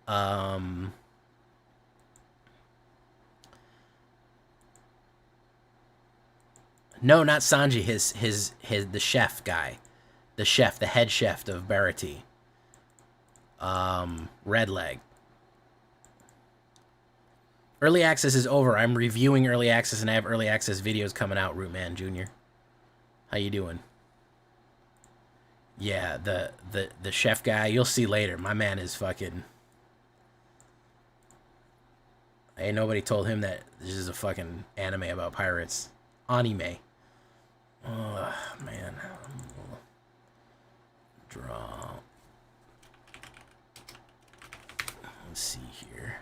Um, no, not Sanji. His the chef guy, the chef, the head chef of Barati. Red Leg. Early access is over. I'm reviewing early access, and I have early access videos coming out. Rootman Jr. How you doing? Yeah, the chef guy. You'll see later. My man is fucking. Ain't nobody told him that this is a fucking anime about pirates. Anime. Oh man. Draw. Let's see here.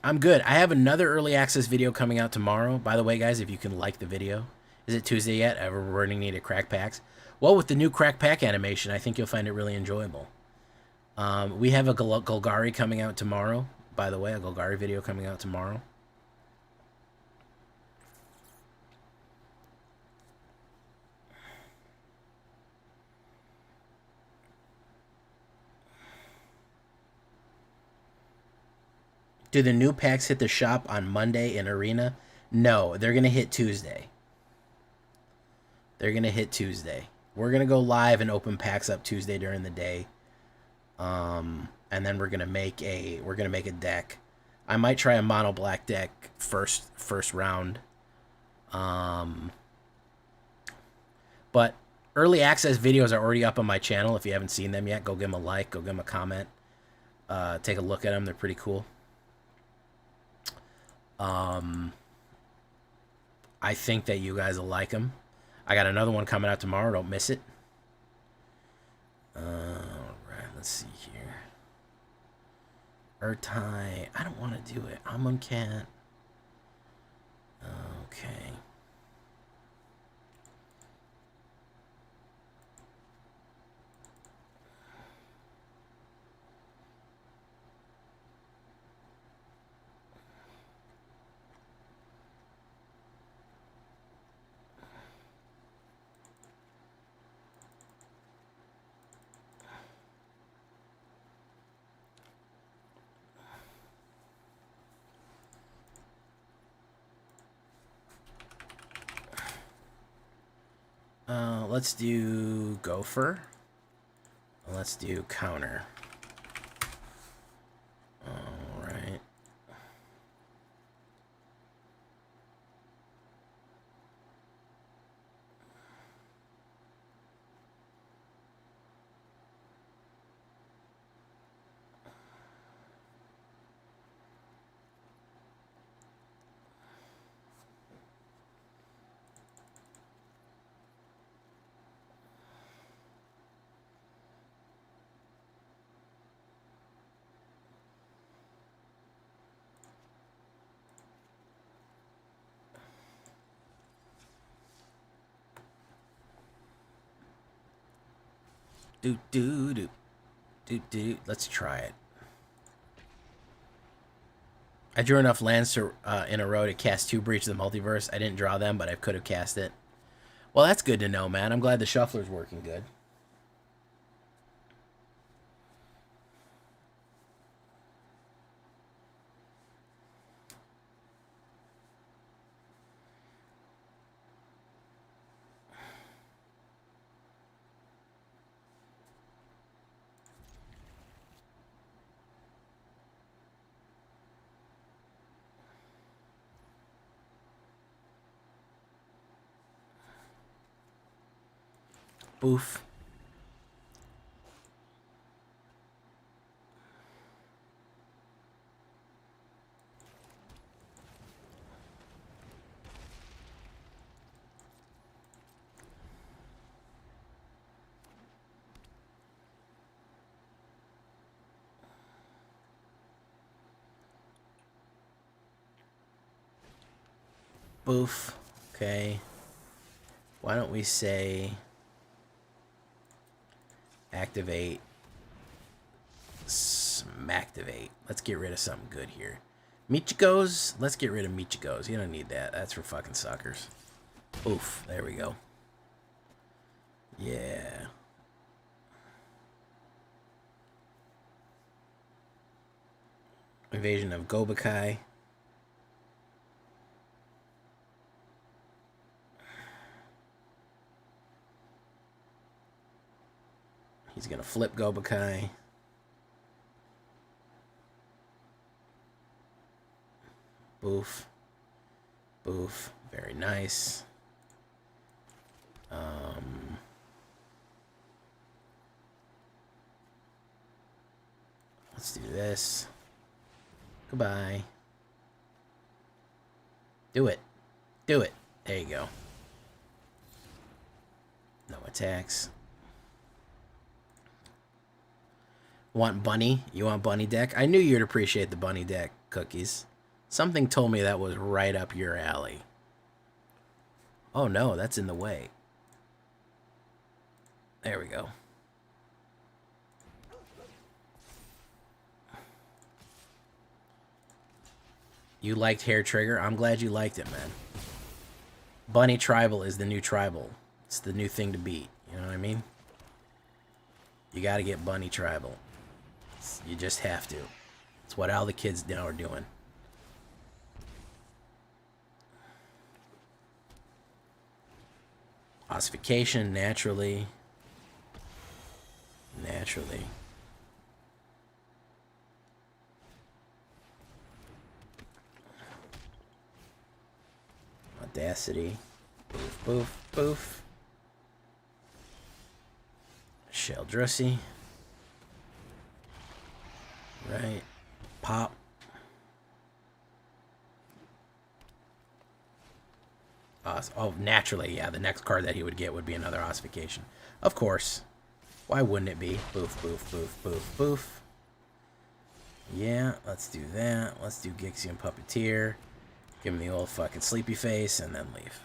I'm good. I have another early access video coming out tomorrow. By the way, guys, if you can like the video. Is it Tuesday yet? We're running need crack packs. Well, with the new crack pack animation, I think you'll find it really enjoyable. We have a Golgari coming out tomorrow. By the way, a Golgari video coming out tomorrow. Do the new packs hit the shop on Monday in Arena? No, they're going to hit Tuesday. They're going to hit Tuesday. We're going to go live and open packs up Tuesday during the day. And then we're going to make a deck. I might try a mono black deck first round. But early access videos are already up on my channel. If you haven't seen them yet, go give them a like, go give them a comment. Take a look at them. They're pretty cool. I think that you guys will like them. I got another one coming out tomorrow. Don't miss it. Alright, let's see here. Ertai. I don't want to do it. Amun can't. Okay. Let's do Gopher. Let's do Counter. All right. Do. Let's try it. I drew enough lands to, in a row to cast 2 Breach of the Multiverse. I didn't draw them, but I could have cast it. Well, that's good to know, man. I'm glad the shuffler's working good. Boof. Boof. Okay. Why don't we say activate, smactivate. Let's get rid of something good here. Michigos. Let's get rid of Michigos. You don't need that. That's for fucking suckers. Oof. There we go. Yeah. Invasion of Gobakai. He's going to flip Gobakai. Boof. Boof. Very nice. Let's do this. Goodbye. Do it. Do it. There you go. No attacks. Want bunny? You want bunny deck? I knew you'd appreciate the bunny deck, Cookies. Something told me that was right up your alley. Oh no, that's in the way. There we go. You liked Hair Trigger? I'm glad you liked it, man. Bunny Tribal is the new Tribal. It's the new thing to beat. You know what I mean? You gotta get Bunny Tribal. You just have to. It's what all the kids now are doing. Ossification, naturally. Naturally. Audacity. Boof, boof, boof. Sheldressy. Right. Pop. Oh, naturally, yeah. The next card that he would get would be another Ossification. Of course. Why wouldn't it be? Boof, boof, boof, boof, boof. Yeah, let's do that. Let's do Gixian Puppeteer. Give him the old fucking sleepy face, and then leave.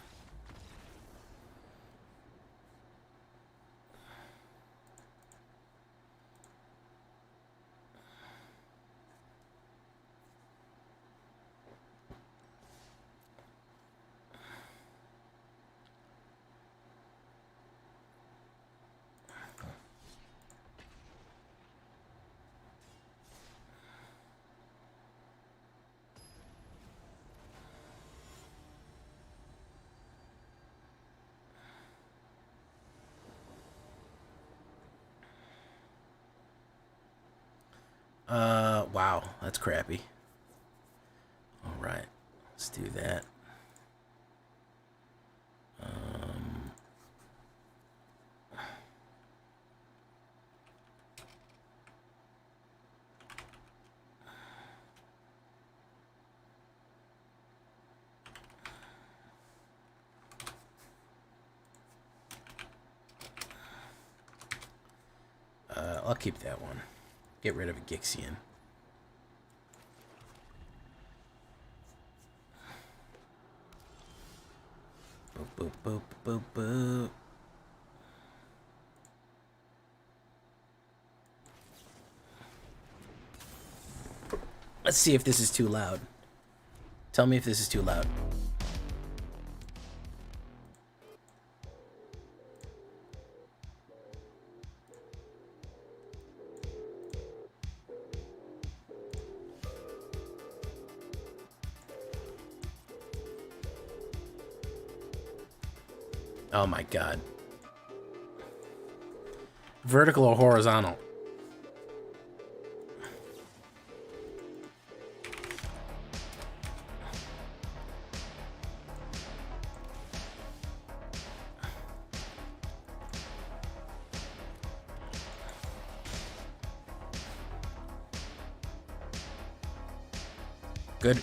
Wow, that's crappy. All right, let's do that. I'll keep that one. Get rid of a Gixian. Boop, boop, boop, boop, boop. Let's see if this is too loud. Tell me if this is too loud. Oh my god. Vertical or horizontal?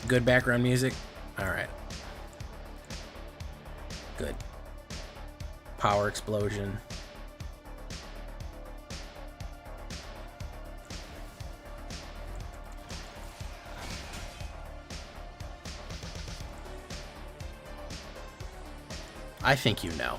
Good background music? Alright. Good. Power explosion. I think you know.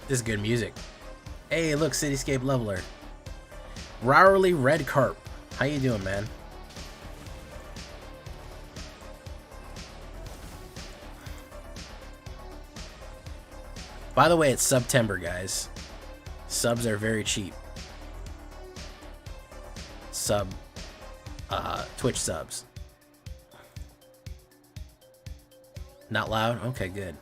This is good music. Hey, look, Cityscape Leveler. Rowley Red Carp. How you doing, man? By the way, it's September, guys. Subs are very cheap. Twitch subs. Not loud? Okay, good.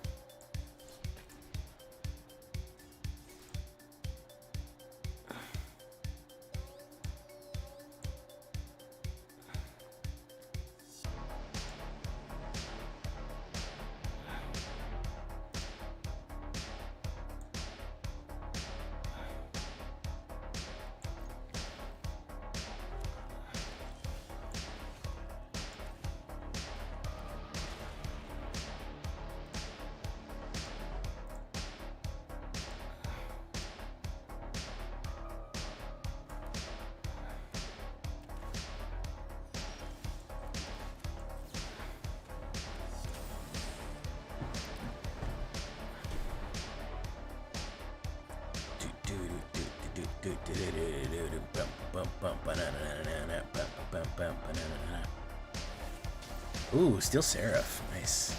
Ooh, Steel Seraph. Nice.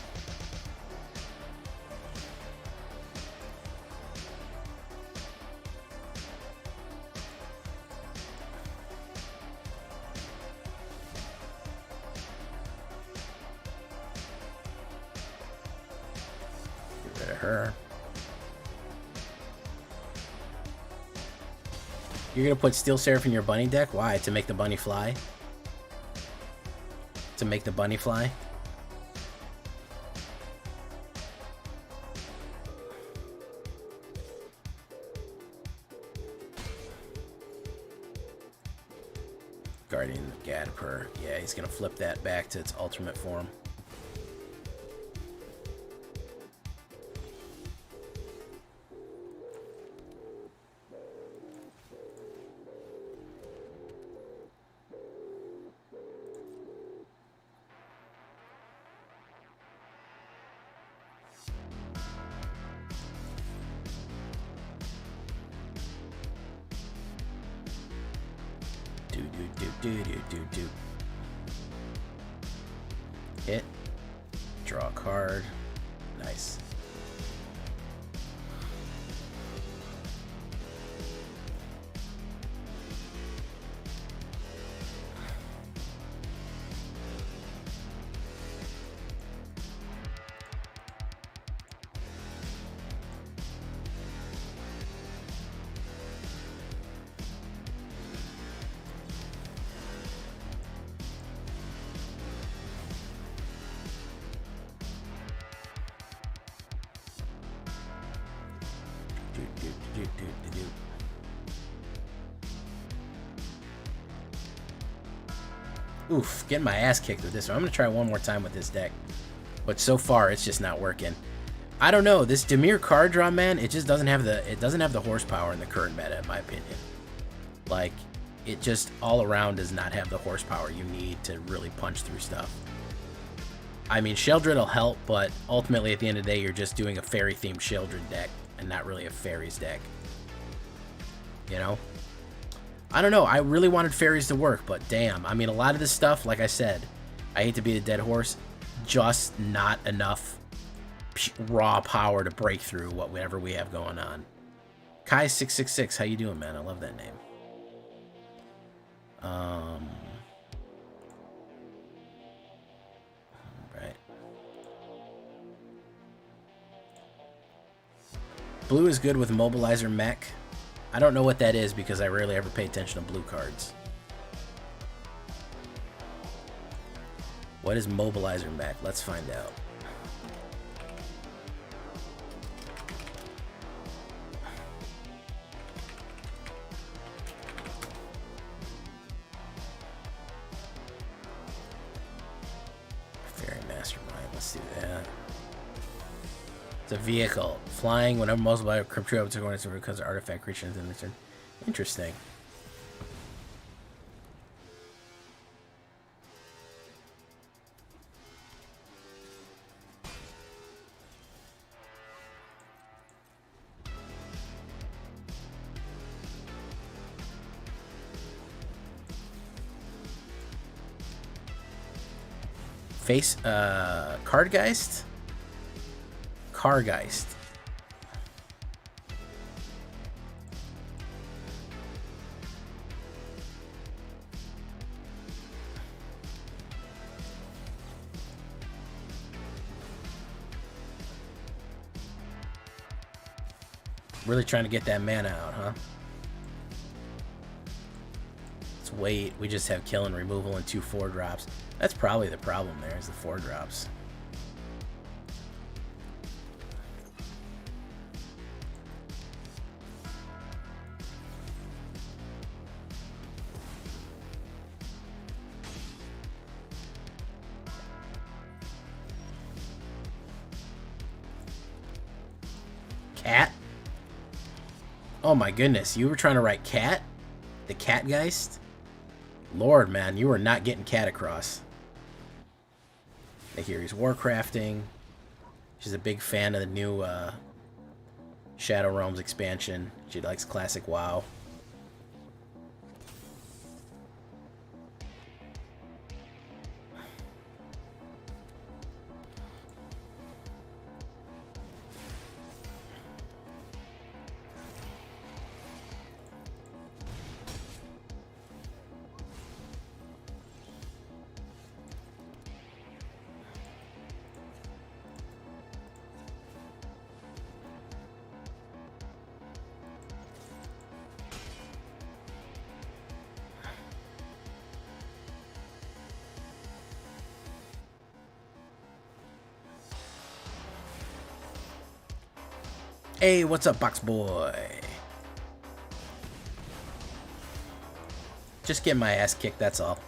Get rid of her. You're gonna put Steel Seraph in your bunny deck? Why? To make the bunny fly? To make the bunny fly? Guardian of Gadper. Yeah, he's gonna flip that back to its ultimate form. Hit. Draw a card. Nice. Oof, getting my ass kicked with this one. I'm gonna try one more time with this deck, but so far it's just not working. I don't know, this Dimir card draw, man, it just doesn't have the horsepower in the current meta, in my opinion. Like, it just all around does not have the horsepower you need to really punch through stuff. I mean, Sheldred will help, but ultimately at the end of the day, you're just doing a fairy-themed Sheldred deck and not really a fairies deck. You know? I don't know, I really wanted fairies to work, but damn. I mean, a lot of this stuff, like I said, I hate to be a dead horse, just not enough raw power to break through whatever we have going on. Kai666, how you doing, man? I love that name. Right. Blue is good with Mobilizer Mech. I don't know what that is because I rarely ever pay attention to blue cards. What is Mobilizer Mech? Let's find out. Fairy Mastermind. Let's do that. It's a vehicle. Flying whenever multiplied crypt true up to coordinates because artifact creatures in return. Interesting. Face, Cardgeist? Cargeist. Really trying to get that mana out, huh? Let's wait. We just have kill and removal and 2 4-drops. That's probably the problem there, is the 4-drops. Cat? Oh my goodness, you were trying to write cat? The Catgeist? Lord, man, you were not getting cat across. I hear he's warcrafting. She's a big fan of the new Shadow Realms expansion. She likes classic WoW. Hey, what's up, Box Boy? Just getting my ass kicked, that's all.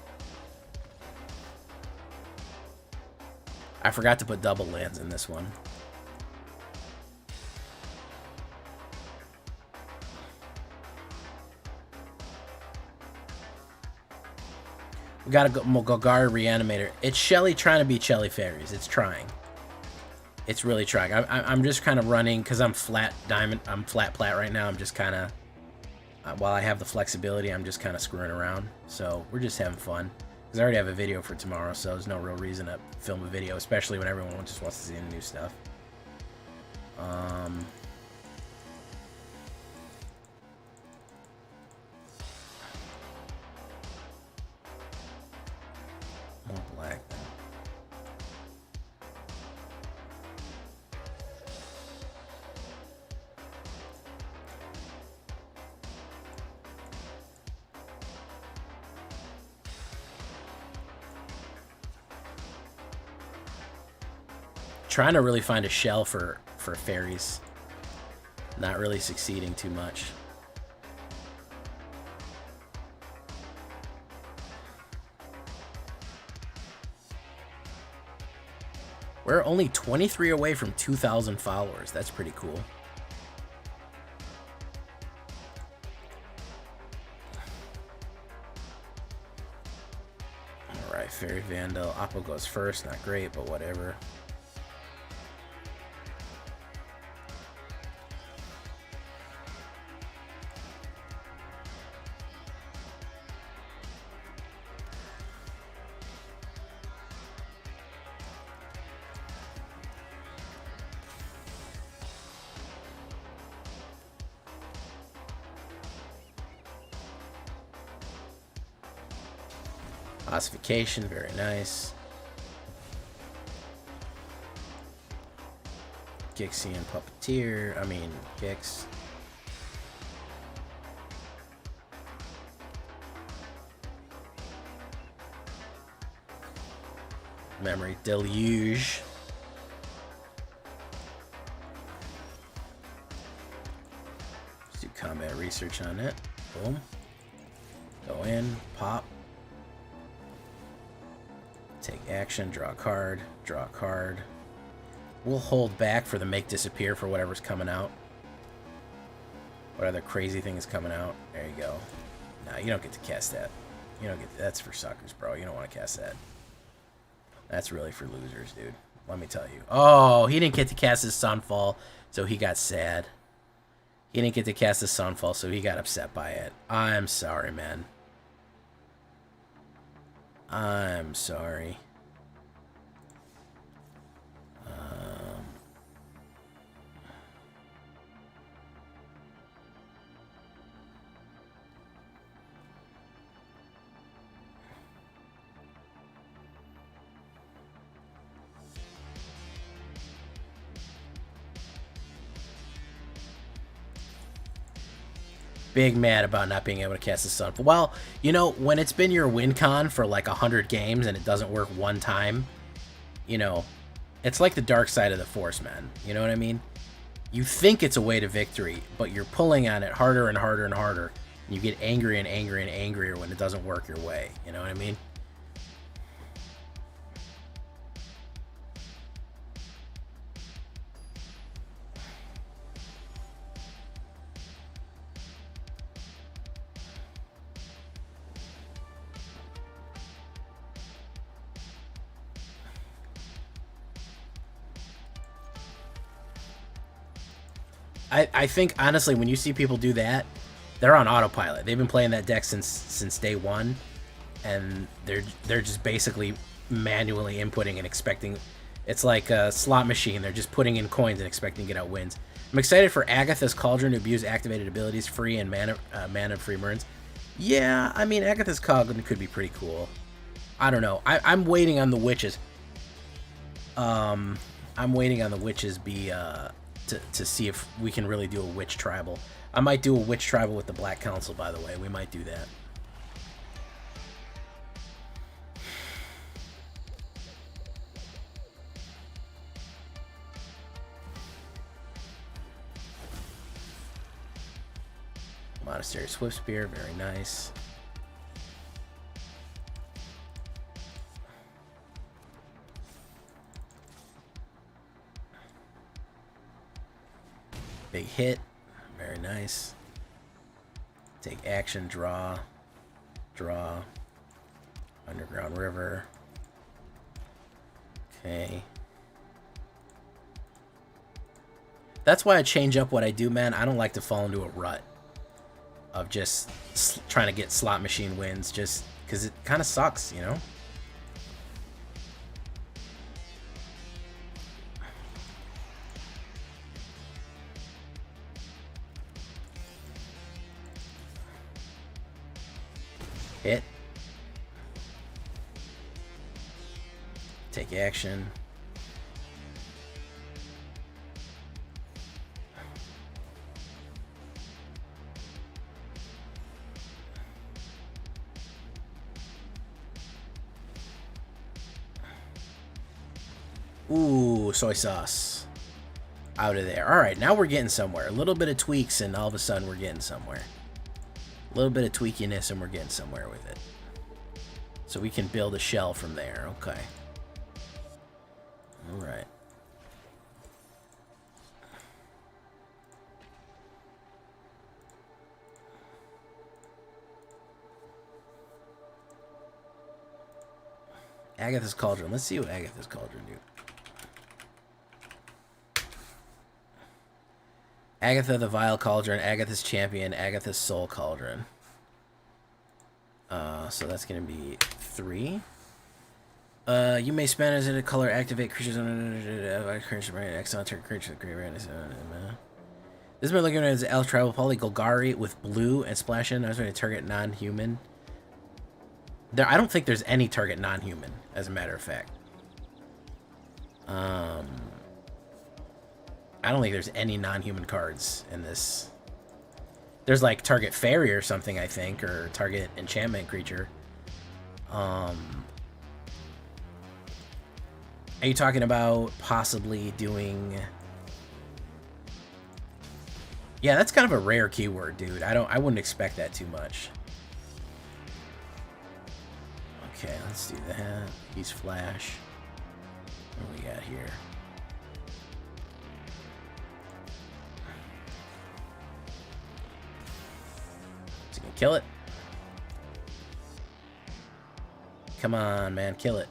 I forgot to put double lands in this one. We got a Golgari Reanimator. It's Shelly trying to be Shelly Fairies. It's trying. It's really trying. I'm just kind of running because I'm flat diamond. I'm flat plat right now. I'm just kind of, while I have the flexibility, I'm just kind of screwing around. So we're just having fun. Because I already have a video for tomorrow, so there's no real reason to film a video, especially when everyone just wants to see the new stuff. More black. Trying to really find a shell for fairies. Not really succeeding too much. We're only 23 away from 2,000 followers. That's pretty cool. Alright, Fairy Vandal. Oppo goes first. Not great, but whatever. Ossification, very nice. Gixian Puppeteer, Gix. Memory deluge. Let's do combat research on it. Boom. Go in, pop. Take action, draw a card, draw a card. We'll hold back for the make disappear for whatever's coming out. What other crazy thing is coming out? There you go. Nah, you don't get to cast that. You don't get to, that's for suckers, bro. You don't want to cast that. That's really for losers, dude. Let me tell you. Oh, he didn't get to cast his Sunfall, so he got sad. He didn't get to cast his Sunfall, so he got upset by it. I'm sorry, man. I'm sorry. Big mad about not being able to cast the Sunfall. Well, you know, when it's been your win con for like 100 games and it doesn't work one time, you know, it's like the dark side of the Force, man. You know what I mean? You think it's a way to victory, but you're pulling on it harder and harder and harder. And you get angry and angry and angrier when it doesn't work your way. You know what I mean? I think, honestly, when you see people do that, they're on autopilot. They've been playing that deck since day one, and they're just basically manually inputting and expecting. It's like a slot machine. They're just putting in coins and expecting to get out wins. I'm excited for Agatha's Cauldron to abuse activated abilities, free and mana free burns. Yeah, I mean, Agatha's Cauldron could be pretty cool. I don't know. I'm waiting on the witches. I'm waiting on the witches be to see if we can really do a witch tribal. I might do a witch tribal with the Black Council, by the way. We might do that. Monastery Swiftspear, very nice. Big hit, very nice. Take action, draw, Underground River. Okay. That's why I change up what I do, man. I don't like to fall into a rut of just trying to get slot machine wins, just because it kind of sucks, you know? Hit. Take action. Ooh, soy sauce. Out of there. All right, now we're getting somewhere. A little bit of tweaks, and all of a sudden we're getting somewhere. A little bit of tweakiness, and we're getting somewhere with it. So we can build a shell from there. Okay. All right. Agatha's Cauldron. Let's see what Agatha's Cauldron do. Agatha the Vile Cauldron, Agatha's Champion, Agatha's Soul Cauldron. So that's going to be 3. You may spend as a color activate creatures on excellent creature with great randomness. This has been looking at as Elf Tribal Poly Golgari with blue and splash in. I was going to target non-human. I don't think there's any target non-human, as a matter of fact. I don't think there's any non-human cards in this. There's like target fairy or something, I think, or target enchantment creature. Are you talking about possibly doing... Yeah, that's kind of a rare keyword, dude. I wouldn't expect that too much. Okay, let's do that. Use flash. What do we got here? Is he gonna kill it? Come on, man, kill it.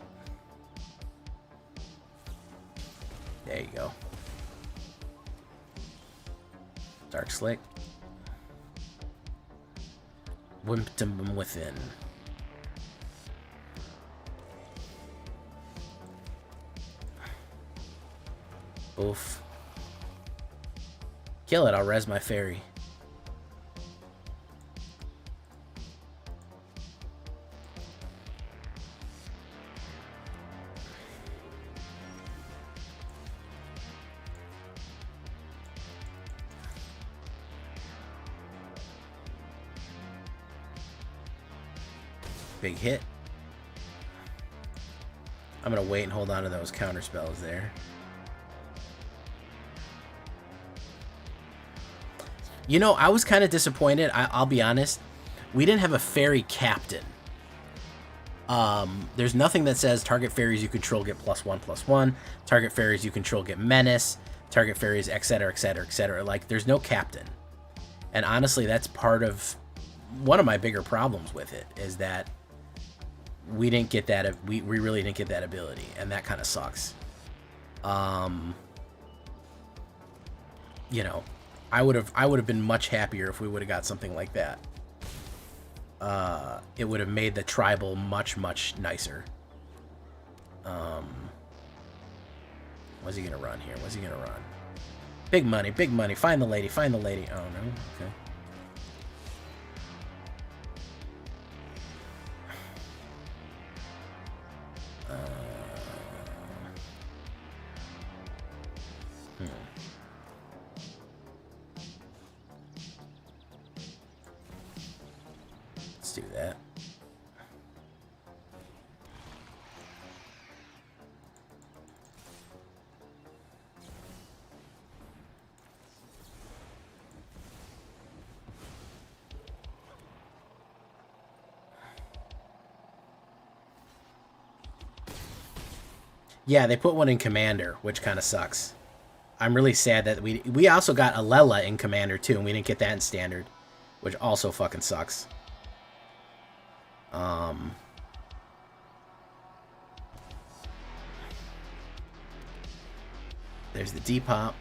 There you go. Dark Slick. Wimptum Within. Oof. Kill it, I'll res my fairy. Big hit. I'm gonna wait and hold on to those counter spells there. You know, I was kind of disappointed. I'll be honest. We didn't have a fairy captain. There's nothing that says target fairies you control get +1/+1. Target fairies you control get menace. Target fairies, etc., etc., etc. Like, there's no captain. And honestly, that's part of one of my bigger problems with it, is that we didn't get that. We really didn't get that ability, and that kind of sucks. You know, I would have been much happier if we would have got something like that. It would have made the tribal much nicer. What's he gonna run here? What's he gonna run? Big money, big money. Find the lady, find the lady. Oh no, okay. Let's do that. Yeah, they put one in Commander, which kind of sucks. I'm really sad that we also got Alela in Commander too, and we didn't get that in Standard, which also fucking sucks. There's the Depop.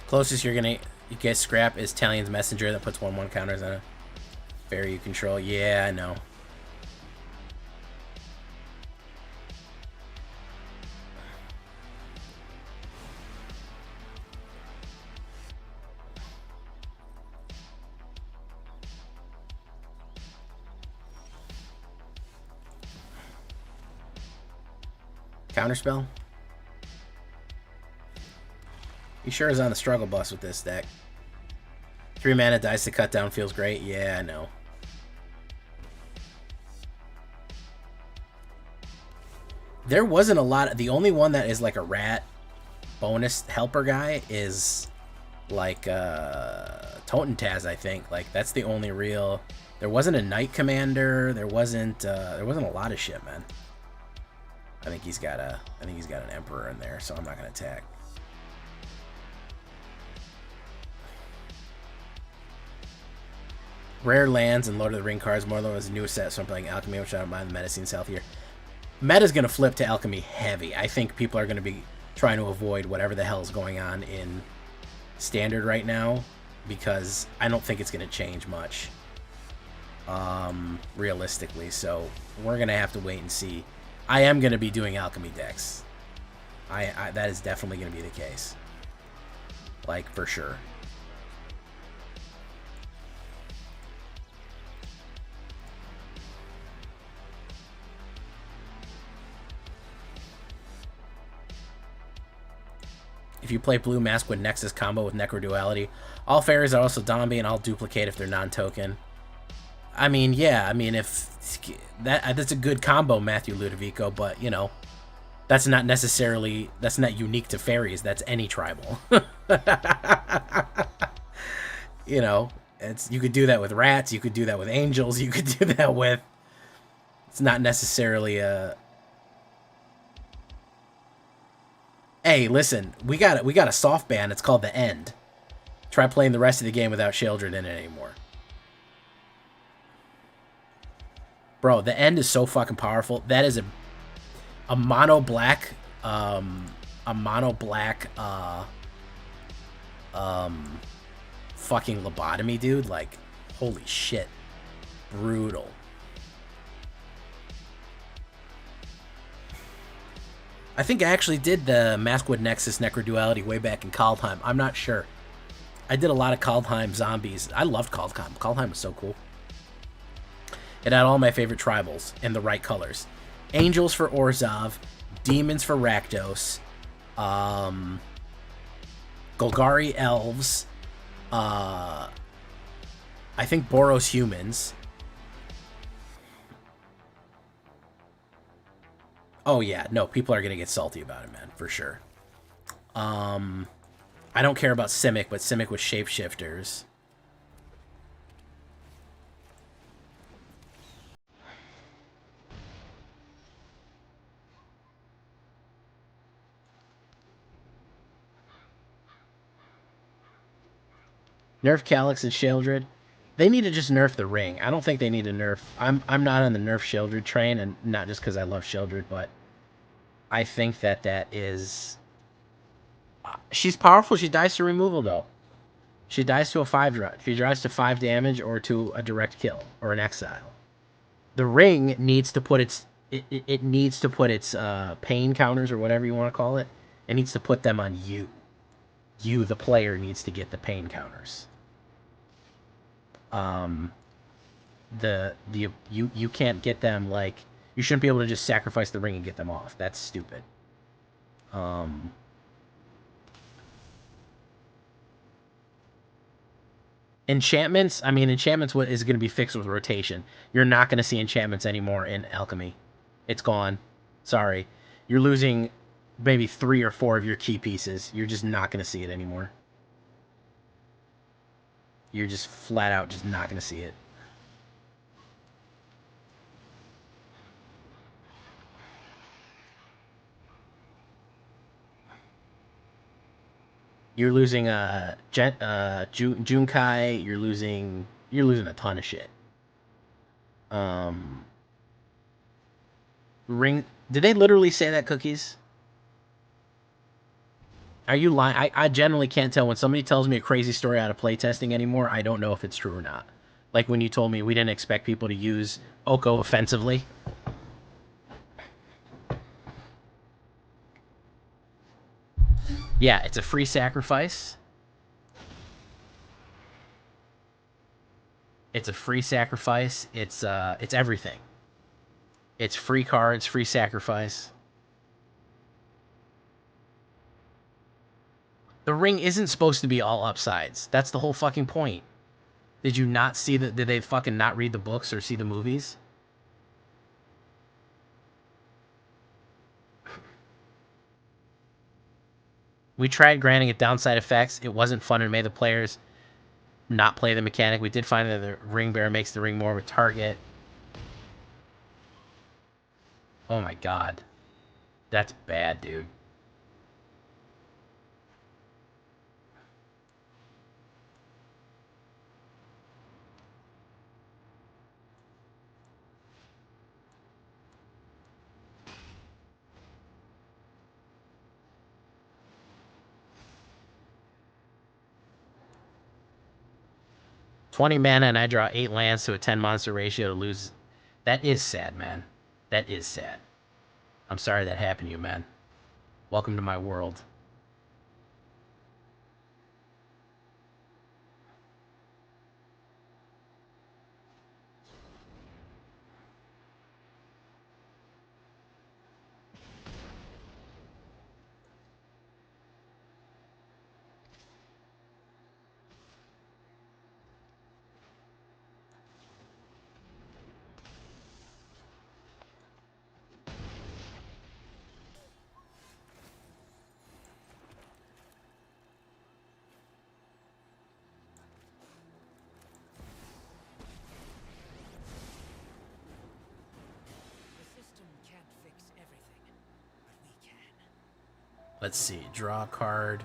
Closest you're gonna get scrap is Talion's Messenger that puts 1/1 counters on a fairy you control. Yeah, I know. Counterspell? He sure is on the struggle bus with this deck. 3 mana dice to cut down feels great. Yeah, I know. There wasn't a lot. The only one that is like a rat bonus helper guy is like Totentaz, I think. Like, that's the only real. There wasn't a Knight Commander. There wasn't a lot of shit, man. I think he's got an Emperor in there, so I'm not gonna attack. Rare lands and Lord of the Ring cards. More than was the newest set, so I'm playing Alchemy, which I don't mind. The meta seems healthier. Meta's going to flip to Alchemy heavy. I think people are going to be trying to avoid whatever the hell is going on in Standard right now, because I don't think it's going to change much, realistically. So we're going to have to wait and see. I am going to be doing Alchemy decks. That is definitely going to be the case. Like, for sure. If you play blue Mask with Nexus combo with Necroduality, all fairies are also Dombey and all duplicate if they're non-token. I mean, yeah, I mean, if that's a good combo, Matthew Ludovico, but, you know, that's not unique to fairies. That's any tribal. You know, you could do that with rats, you could do that with angels, you could do that with... It's not necessarily a... Hey, listen, we got a soft ban. It's called The End. Try playing the rest of the game without Sheoldred in it anymore. Bro, The End is so fucking powerful. That is a mono black fucking lobotomy, dude. Like, holy shit. Brutal. I think I actually did the Maskwood Nexus Necroduality way back in Kaldheim. I'm not sure. I did a lot of Kaldheim zombies. I loved Kaldheim. Kaldheim was so cool. It had all my favorite tribals in the right colors. Angels for Orzhov, Demons for Rakdos, Golgari Elves, I think Boros Humans. Oh yeah, no, people are gonna get salty about it, man, for sure. I don't care about Simic, but Simic with shapeshifters. Nerf Calyx and Sheoldred. They need to just nerf the ring. I don't think they need to nerf... I'm not on the nerf Sheoldred train, and not just because I love Sheoldred, but I think that is... She's powerful. She dies to removal, though. She dies to a 5 She dies to 5 damage or to a direct kill or an exile. The ring needs to put its... It needs to put its pain counters, or whatever you want to call it. It needs to put them on you. You, the player, needs to get the pain counters. You can't get them, like, you shouldn't be able to just sacrifice the ring and get them off. That's stupid. Enchantments, I mean, enchantments is going to be fixed with rotation. You're not going to see enchantments anymore in alchemy. It's gone. Sorry. You're losing maybe 3 or 4 of your key pieces. You're just not going to see it anymore. You're just flat out just not going to see it. You're losing Junkai. You're losing a ton of shit. Ring. Did they literally say that, Cookies? Are you lying? I generally can't tell when somebody tells me a crazy story out of playtesting anymore. I don't know if it's true or not. Like when you told me we didn't expect people to use Oko offensively. Yeah, it's a free sacrifice. It's a free sacrifice. It's everything. It's free cards, free sacrifice. The ring isn't supposed to be all upsides. That's the whole fucking point. Did you not see that? Did they fucking not read the books or see the movies? We tried granting it downside effects. It wasn't fun and made the players not play the mechanic. We did find that the ring bearer makes the ring more of a target. Oh my god. That's bad, dude. $20 mana and I draw 8 lands to a 10 monster ratio to lose. That is sad, man. That is sad. I'm sorry that happened to you, man. Welcome to my world. Let's see. Draw a card.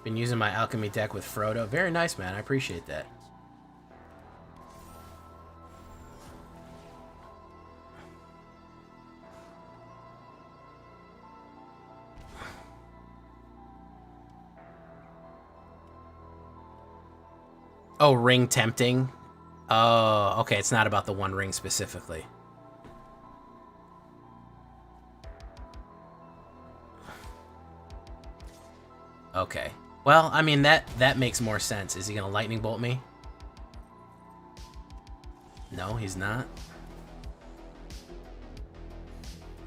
Been using my alchemy deck with Frodo. Very nice, man. I appreciate that. Oh, ring tempting? Oh, okay. It's not about the one ring specifically. Okay. Well, I mean, that makes more sense. Is he gonna lightning bolt me? No, he's not.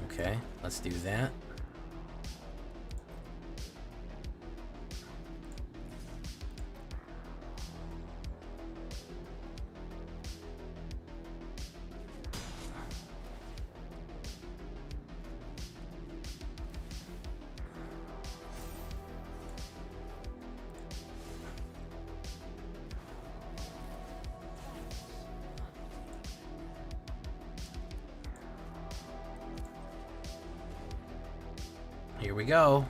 Okay, let's do that. Here we go.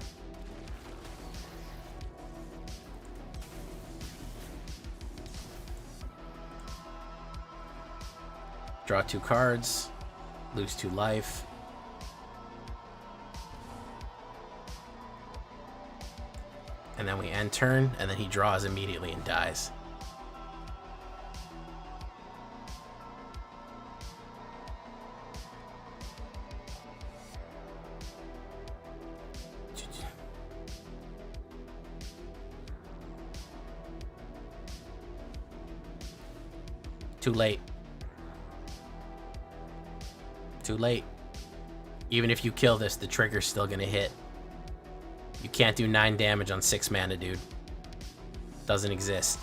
Draw 2 cards, lose 2 life. And then we end turn, and then he draws immediately and dies. Too late. Too late. Even if you kill this, the trigger's still gonna hit. You can't do 9 damage on 6 mana, dude. Doesn't exist.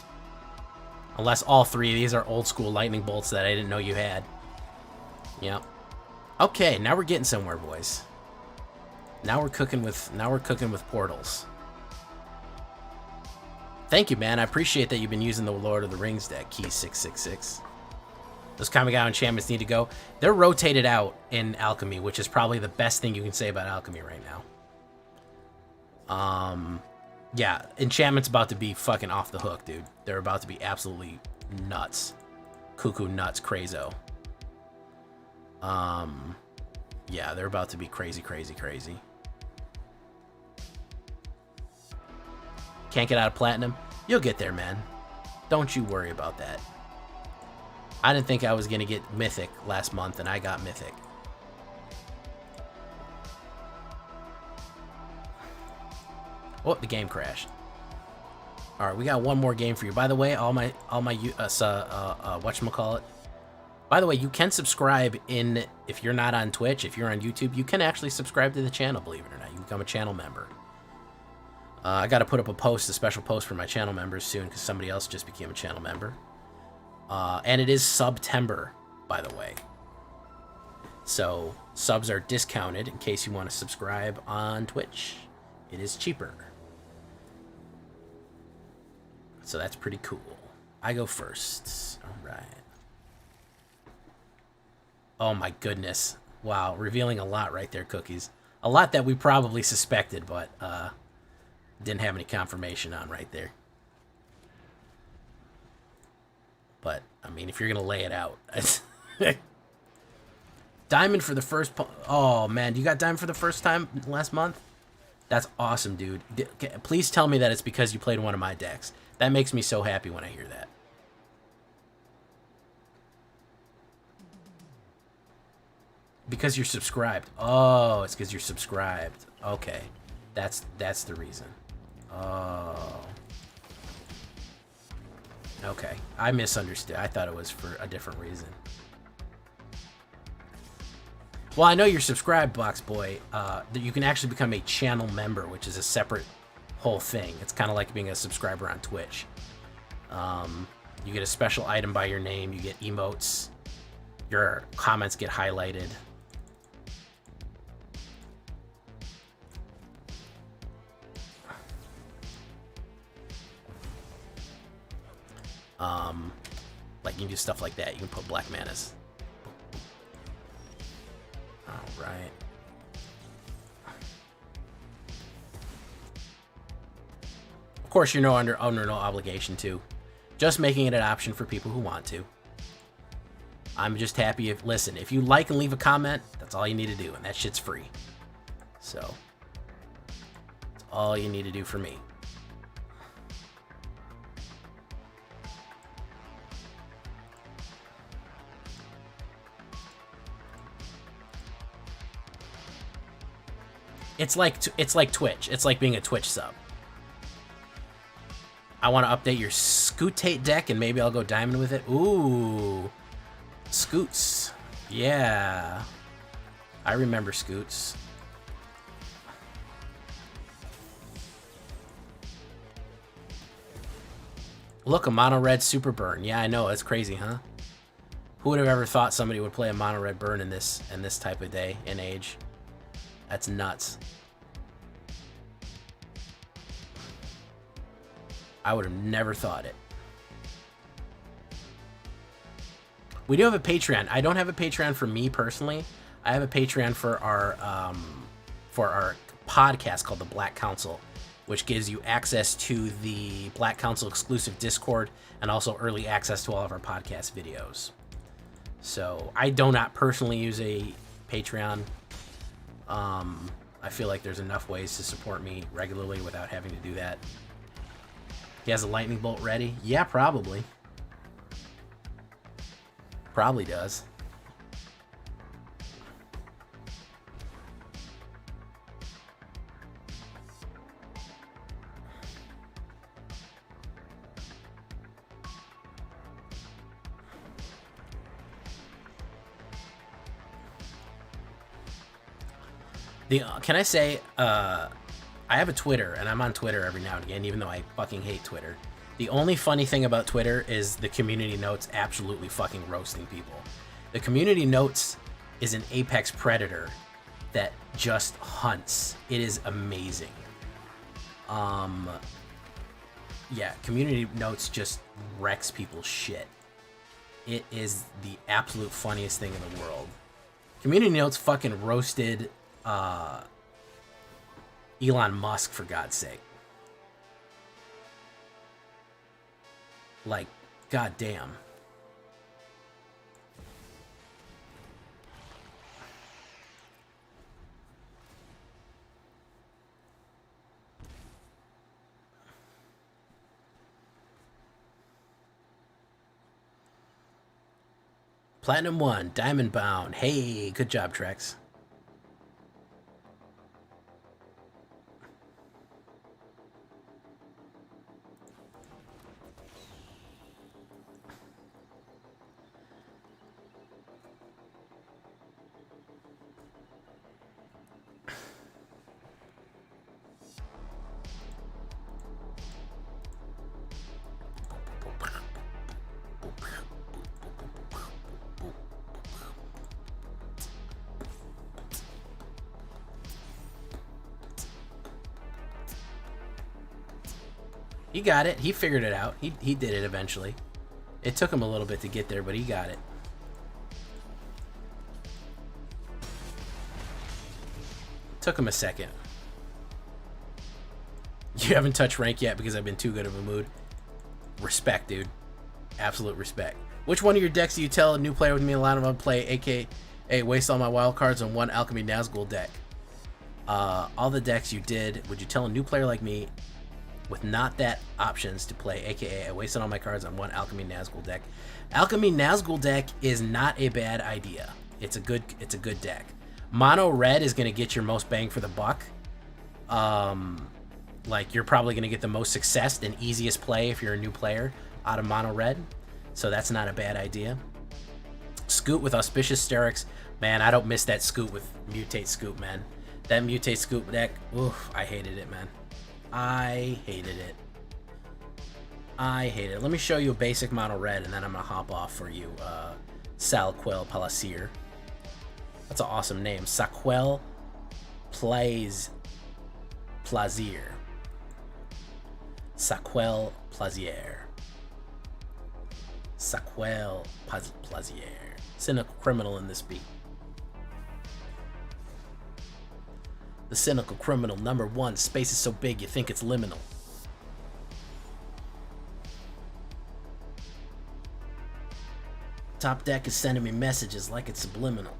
Unless all 3 of these are old school lightning bolts that I didn't know you had. Yep. Okay, now we're getting somewhere, boys. Now we're cooking with portals. Thank you, man. I appreciate that you've been using the Lord of the Rings deck, Key 666. Those Kamigawa enchantments need to go. They're rotated out in Alchemy, which is probably the best thing you can say about Alchemy right now. Yeah, enchantment's about to be fucking off the hook, dude. They're about to be absolutely nuts. Cuckoo nuts, crazo. Yeah, they're about to be crazy, crazy, crazy. Can't get out of Platinum? You'll get there, man. Don't you worry about that. I didn't think I was going to get Mythic last month, and I got Mythic. Oh, the game crashed. All right, we got one more game for you. By the way, all my whatchamacallit. By the way, you can subscribe if you're not on Twitch, if you're on YouTube, you can actually subscribe to the channel, believe it or not. You become a channel member. I got to put up a special post for my channel members soon, because somebody else just became a channel member. And it is September, by the way. So subs are discounted in case you want to subscribe on Twitch. It is cheaper. So that's pretty cool. I go first. All right. Oh my goodness. Wow, revealing a lot right there, Cookies. A lot that we probably suspected, but didn't have any confirmation on right there. But, I mean, if you're going to lay it out. Diamond for the first... Oh, man. You got Diamond for the first time last month? That's awesome, dude. Please tell me that it's because you played one of my decks. That makes me so happy when I hear that. Because you're subscribed. Oh, it's because you're subscribed. Okay. That's the reason. Oh... Okay, I misunderstood. I thought it was for a different reason. Well, I know you're subscribed, Box Boy. That you can actually become a channel member, which is a separate whole thing. It's kind of like being a subscriber on Twitch. You get a special item by your name. You get emotes. Your comments get highlighted. Like you can do stuff like that. You can put black manas. All right. Of course, you're under no obligation to. Just making it an option for people who want to. I'm just happy if, listen, if you like and leave a comment, that's all you need to do, and that shit's free. So, that's all you need to do for me. It's like Twitch. It's like being a Twitch sub. I want to update your Scootate deck, and maybe I'll go diamond with it. Ooh. Scoots. Yeah. I remember Scoots. Look, a mono red super burn. Yeah, I know. That's crazy, huh? Who would have ever thought somebody would play a mono red burn in this type of day and age? That's nuts. I would have never thought it. We do have a Patreon. I don't have a Patreon for me personally. I have a Patreon for our podcast called the Black Council, which gives you access to the Black Council exclusive Discord and also early access to all of our podcast videos. So I do not personally use a Patreon. I feel like there's enough ways to support me regularly without having to do that. He has a lightning bolt ready? Yeah, probably. Probably does. Can I say, I have a Twitter, and I'm on Twitter every now and again, even though I fucking hate Twitter. The only funny thing about Twitter is the community notes absolutely fucking roasting people. The community notes is an apex predator that just hunts. It is amazing. Yeah, community notes just wrecks people's shit. It is the absolute funniest thing in the world. Community notes fucking roasted Elon Musk, for God's sake. Like, goddamn. Platinum 1, Diamond Bound. Hey, good job, Trex. He got it. He figured it out. He did it eventually. It took him a little bit to get there, but he got it. Took him a second. You haven't touched rank yet because I've been too good of a mood. Respect, dude. Absolute respect. Which one of your decks do you tell a new player with me a lot of them play, aka waste all my wild cards on one Alchemy Nazgul deck? All the decks you did, would you tell a new player like me with not that options to play, aka I wasted all my cards on one Alchemy Nazgul deck? Alchemy Nazgul deck is not a bad idea. It's a good deck. Mono red is going to get your most bang for the buck. Like, you're probably going to get the most success and easiest play if you're a new player out of mono red. So that's not a bad idea. Scoot with Auspicious Sterix. Man, I don't miss that Scoot with Mutate Scoot, man. That Mutate Scoot deck, oof, I hated it, man. I hated it. Let me show you a basic mono red, and then I'm going to hop off for you. Salquel Palacier. That's an awesome name. Saquel Plazier. Saquel Plazier. Saquel Plazier. Cynical criminal in this beat. The cynical criminal, number 1. Space is so big you think it's liminal. Top deck is sending me messages like it's subliminal.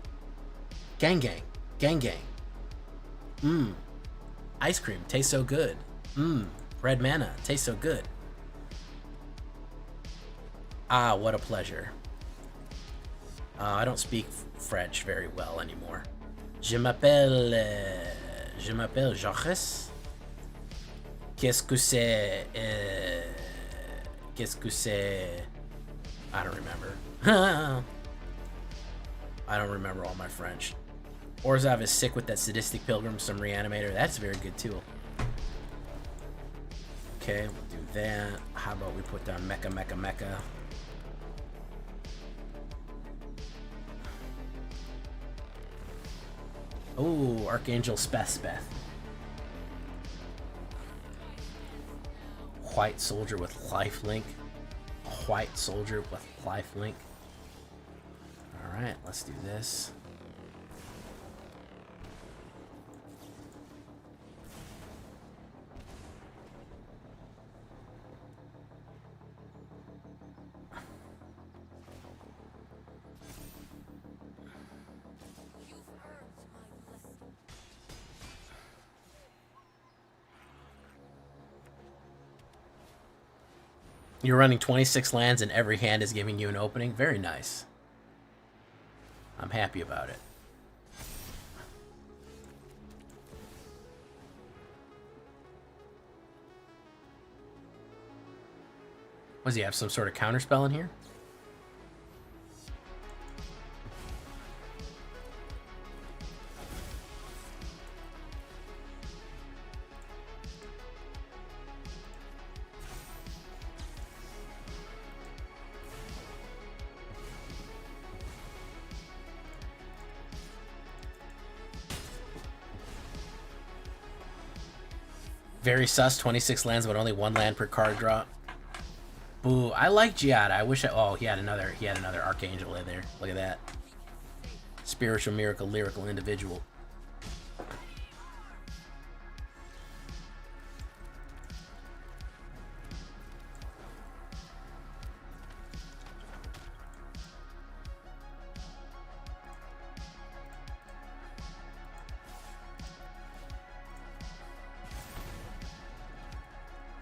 Gang gang. Gang gang. Ice cream tastes so good. Red mana tastes so good. Ah, what a pleasure. I don't speak French very well anymore. Je m'appelle Jacques. Qu'est-ce que c'est? Qu'est-ce que c'est? I don't remember. I don't remember all my French. Orzhov is sick with that sadistic pilgrim, some reanimator. That's very good too. Okay, we'll do that. How about we put down Mecha. Oh, Archangel Speth. White soldier with lifelink. White soldier with lifelink. Alright, let's do this. You're running 26 lands and every hand is giving you an opening. Very nice. I'm happy about it. Does he have some sort of counterspell in here? Very sus, 26 lands, but only 1 land per card draw. Boo, I like Giada. I wish oh, he had another Archangel in there. Look at that. Spiritual miracle, lyrical individual.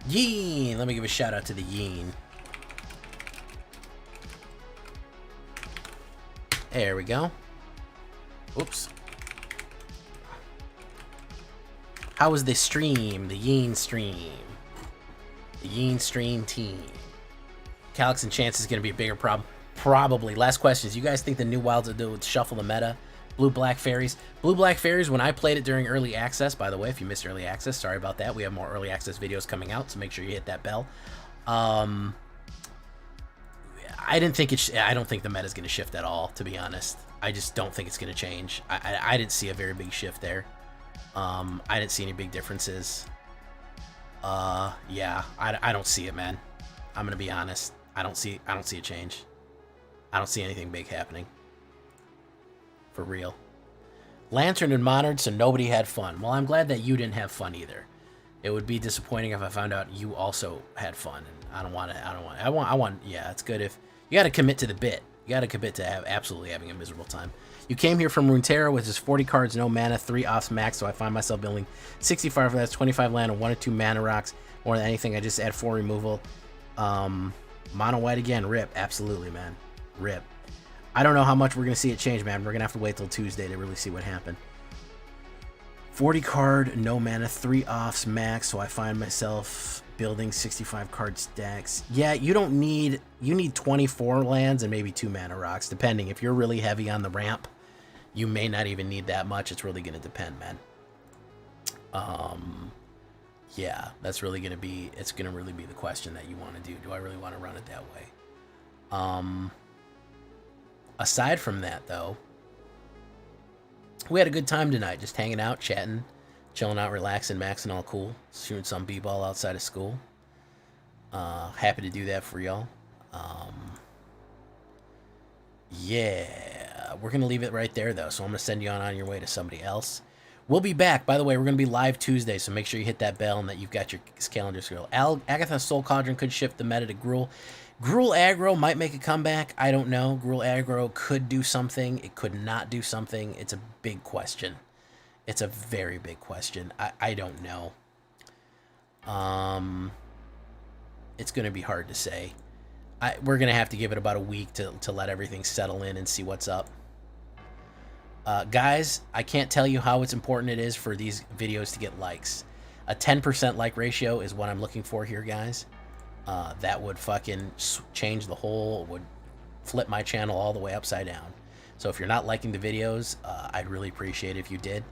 Yeen! Let me give a shout out to the Yeen. There we go. Oops. How was the stream? The Yeen stream. The Yeen stream team. Calyx and Chance is going to be a bigger problem. Probably. Last questions. You guys think the new wilds will do with shuffle the meta? Blue-Black Fairies. Blue-Black Fairies, when I played it during Early Access, by the way, if you missed Early Access, sorry about that. We have more Early Access videos coming out, so make sure you hit that bell. I don't think the meta's going to shift at all, to be honest. I just don't think it's going to change. I didn't see a very big shift there. I didn't see any big differences. Yeah, I don't see it, man. I'm going to be honest. I don't see a change. I don't see anything big happening. For real. Lantern and Modern, so nobody had fun. Well, I'm glad that you didn't have fun either. It would be disappointing if I found out you also had fun. And I want, yeah, it's good if, you gotta commit to the bit. You gotta commit to absolutely having a miserable time. You came here from Runeterra with just 40 cards, no mana, 3 offs max, so I find myself building 65 for that, 25 land, and 1 or 2 mana rocks. More than anything, I just add 4 removal. Mono white again, rip, absolutely, man. Rip. I don't know how much we're going to see it change, man. We're going to have to wait till Tuesday to really see what happened. 40 card, no mana, 3 offs max, so I find myself building 65 card stacks. Yeah, you need 24 lands and maybe 2 mana rocks, depending. If you're really heavy on the ramp, you may not even need that much. It's really going to depend, man. Yeah, that's really going to be, it's going to really be the question that you want to do. Do I really want to run it that way? Aside from that, though, we had a good time tonight, just hanging out, chatting, chilling out, relaxing, maxing, all cool, shooting some b-ball outside of school. Happy to do that for y'all. Yeah, we're going to leave it right there, though. So I'm going to send you on your way to somebody else. We'll be back. By the way, we're going to be live Tuesday, so make sure you hit that bell and that you've got your calendar scroll. Agatha's Soul Cauldron could shift the meta to Gruul. Gruul aggro might make a comeback. I don't know. Gruul aggro could do something. It could not do something. It's a big question. It's a very big question. I don't know. It's going to be hard to say. We're going to have to give it about a week to let everything settle in and see what's up. Guys, I can't tell you how it's important it is for these videos to get likes. A 10% like ratio is what I'm looking for here, guys. That would fucking change the whole, would flip my channel all the way upside down. So if you're not liking the videos, I'd really appreciate it if you did.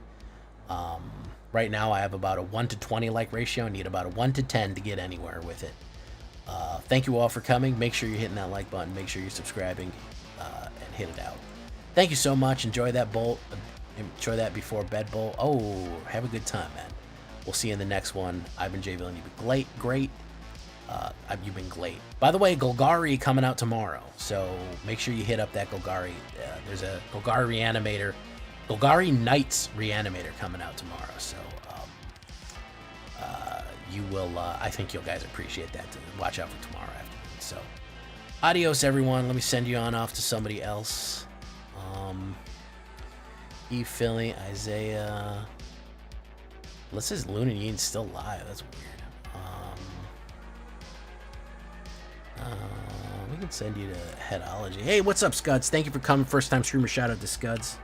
Right now I have about a 1 to 20 like ratio. I need about a 1 to 10 to get anywhere with it. Thank you all for coming. Make sure you're hitting that like button. Make sure you're subscribing and hit it out. Thank you so much. Enjoy that bolt. Enjoy that before bed bowl. Oh, have a good time, man. We'll see you in the next one. I've been Jay Villain. You've been great. You've been great. By the way, Golgari coming out tomorrow. So make sure you hit up that Golgari. There's a Golgari reanimator. Golgari Knights reanimator coming out tomorrow. So you will, I think you guys appreciate that. Watch out for tomorrow afternoon. So adios, everyone. Let me send you on off to somebody else. E. Philly, Isaiah. This is Luna Yin's still live. That's weird. We can send you to Headology. Hey, what's up, Scuds? Thank you for coming. First time streamer. Shout out to Scuds.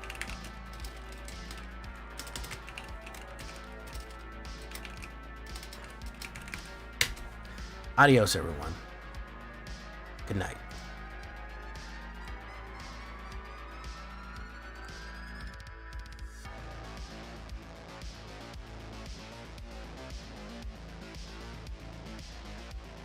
Adios, everyone. Good night.